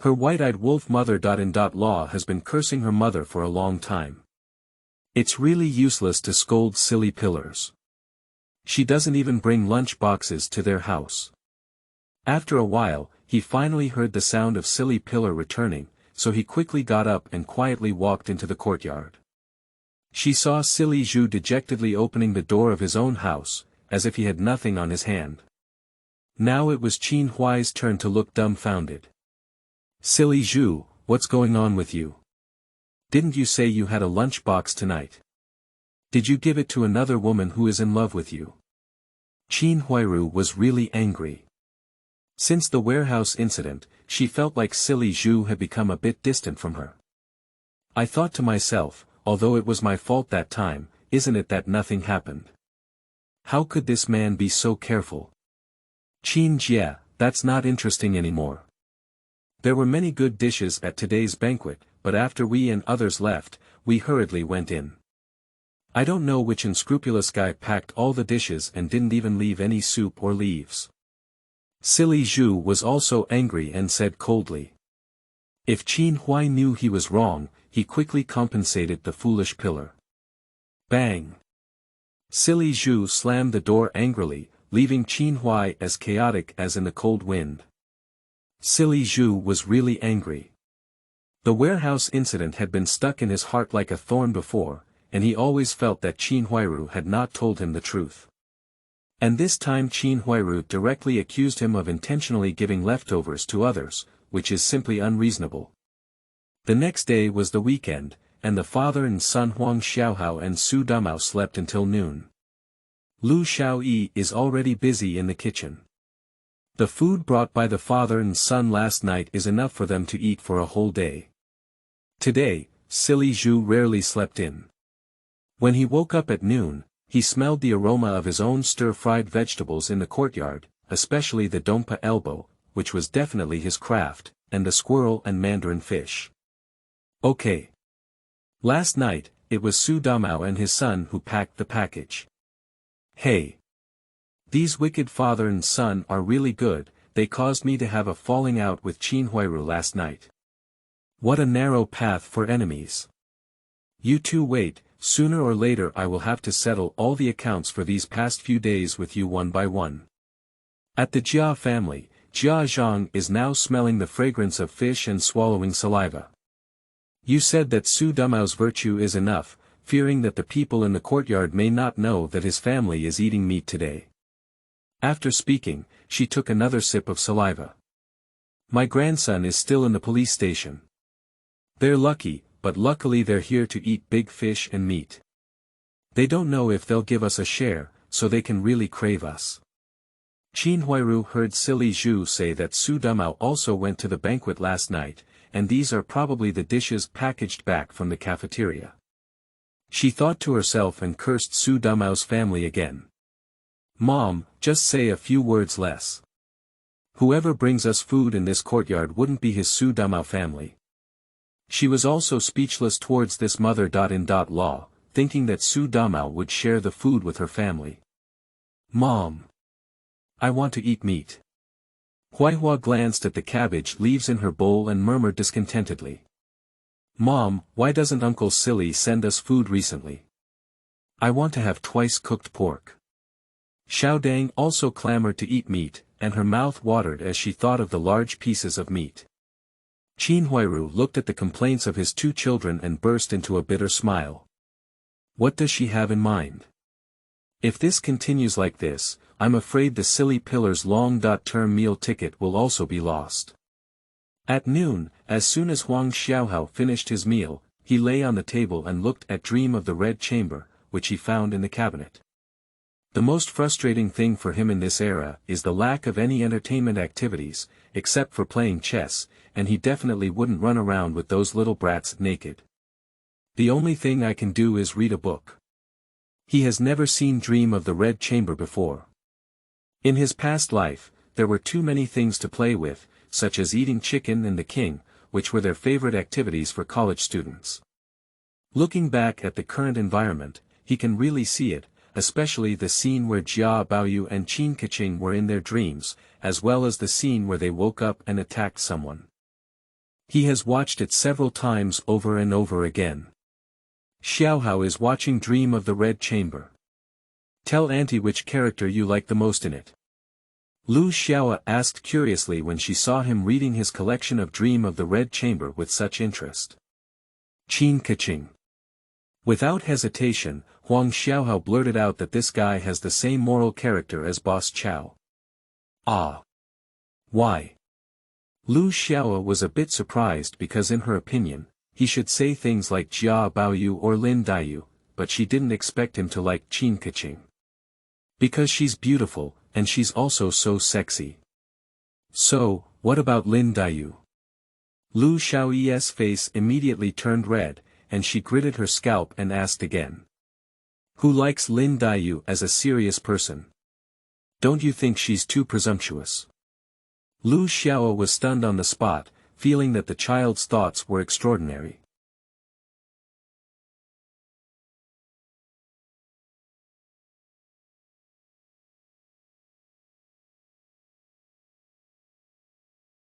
[SPEAKER 1] Her white-eyed wolf mother.In.law has been cursing her mother for a long time. It's really useless to scold silly pillars. She doesn't even bring lunch boxes to their house. After a while, he finally heard the sound of Silly Pillar returning, so he quickly got up and quietly walked into the courtyard. She saw Silly Zhu dejectedly opening the door of his own house, as if he had nothing on his hand. Now it was Qinhuai's turn to look dumbfounded. Silly Zhu, what's going on with you? Didn't you say you had a lunch box tonight? Did you give it to another woman who is in love with you? Qinhuai Ru was really angry. Since the warehouse incident, she felt like Silly Zhu had become a bit distant from her. I thought to myself, although it was my fault that time, isn't it that nothing happened? How could this man be so careful? Qin Jia, that's not interesting anymore. There were many good dishes at today's banquet, but after we and others left, we hurriedly went in. I don't know which unscrupulous guy packed all the dishes and didn't even leave any soup or leaves. Silly Zhu was also angry and said coldly. If Qinhuai knew he was wrong, he quickly compensated the foolish pillar. Bang! Silly Zhu slammed the door angrily, leaving Qinhuai as chaotic as in the cold wind. Silly Zhu was really angry. The warehouse incident had been stuck in his heart like a thorn before, and he always felt that Qinhuai Ru had not told him the truth. And this time Qinhuai Ru directly accused him of intentionally giving leftovers to others, which is simply unreasonable. The next day was the weekend, and the father and son Huang Xiaohao and Xu Damao slept until noon. Lu Xiaoyi is already busy in the kitchen. The food brought by the father and son last night is enough for them to eat for a whole day. Today, Silly Zhu rarely slept in. When he woke up at noon, he smelled the aroma of his own stir-fried vegetables in the courtyard, especially the dongpa elbow, which was definitely his craft, and the squirrel and mandarin fish. Okay. Last night, it was Xu Damao and his son who packed the package. Hey! These wicked father and son are really good, they caused me to have a falling out with Qinhuai Ru last night. What a narrow path for enemies. You two wait, sooner or later I will have to settle all the accounts for these past few days with you one by one. At the Jia family, Jia Zhang is now smelling the fragrance of fish and swallowing saliva. You said that Xu Damao's virtue is enough, fearing that the people in the courtyard may not know that his family is eating meat today. After speaking, she took another sip of saliva. My grandson is still in the police station. They're lucky, but luckily they're here to eat big fish and meat. They don't know if they'll give us a share, so they can really crave us. Qinhuai Ru heard Silly Zhu say that Xu Damao also went to the banquet last night, and these are probably the dishes packaged back from the cafeteria. She thought to herself and cursed Xu Damao's family again. Mom, just say a few words less. Whoever brings us food in this courtyard wouldn't be his Xu Damao family. She was also speechless towards this mother-in-law, thinking that Xu Damao would share the food with her family. Mom! I want to eat meat. Huaihua glanced at the cabbage leaves in her bowl and murmured discontentedly. Mom, why doesn't Uncle Silly send us food recently? I want to have twice cooked pork. Xiaodang also clamored to eat meat, and her mouth watered as she thought of the large pieces of meat. Qinhuai Ru looked at the complaints of his two children and burst into a bitter smile. What does she have in mind? If this continues like this, I'm afraid the silly pillar's long-term meal ticket will also be lost. At noon, as soon as Huang Xiaohao finished his meal, he lay on the table and looked at Dream of the Red Chamber, which he found in the cabinet. The most frustrating thing for him in this era is the lack of any entertainment activities, except for playing chess, and he definitely wouldn't run around with those little brats naked. The only thing I can do is read a book. He has never seen Dream of the Red Chamber before. In his past life, there were too many things to play with, such as eating chicken and the king, which were their favorite activities for college students. Looking back at the current environment, he can really see it, especially the scene where Jia Baoyu and Qin Keqing were in their dreams, as well as the scene where they woke up and attacked someone. He has watched it several times over and over again. Xiaohao is watching Dream of the Red Chamber. Tell Auntie which character you like the most in it. Lu Xiaoa asked curiously when she saw him reading his collection of Dream of the Red Chamber with such interest. Qin Keqing. Without hesitation, Huang Xiaohao blurted out that this guy has the same moral character as Boss Chow. Ah. Why? Lu Xiaoa was a bit surprised because in her opinion, he should say things like Jia Baoyu or Lin Daiyu, but she didn't expect him to like Qin Keqing. Because she's beautiful, and she's also so sexy. So, what about Lin Daiyu? Lu Xiaoyi's face immediately turned red, and she gritted her scalp and asked again. Who likes Lin Daiyu as a serious person? Don't you think she's too presumptuous? Lu Xiao was stunned on the spot, feeling that the child's thoughts were extraordinary.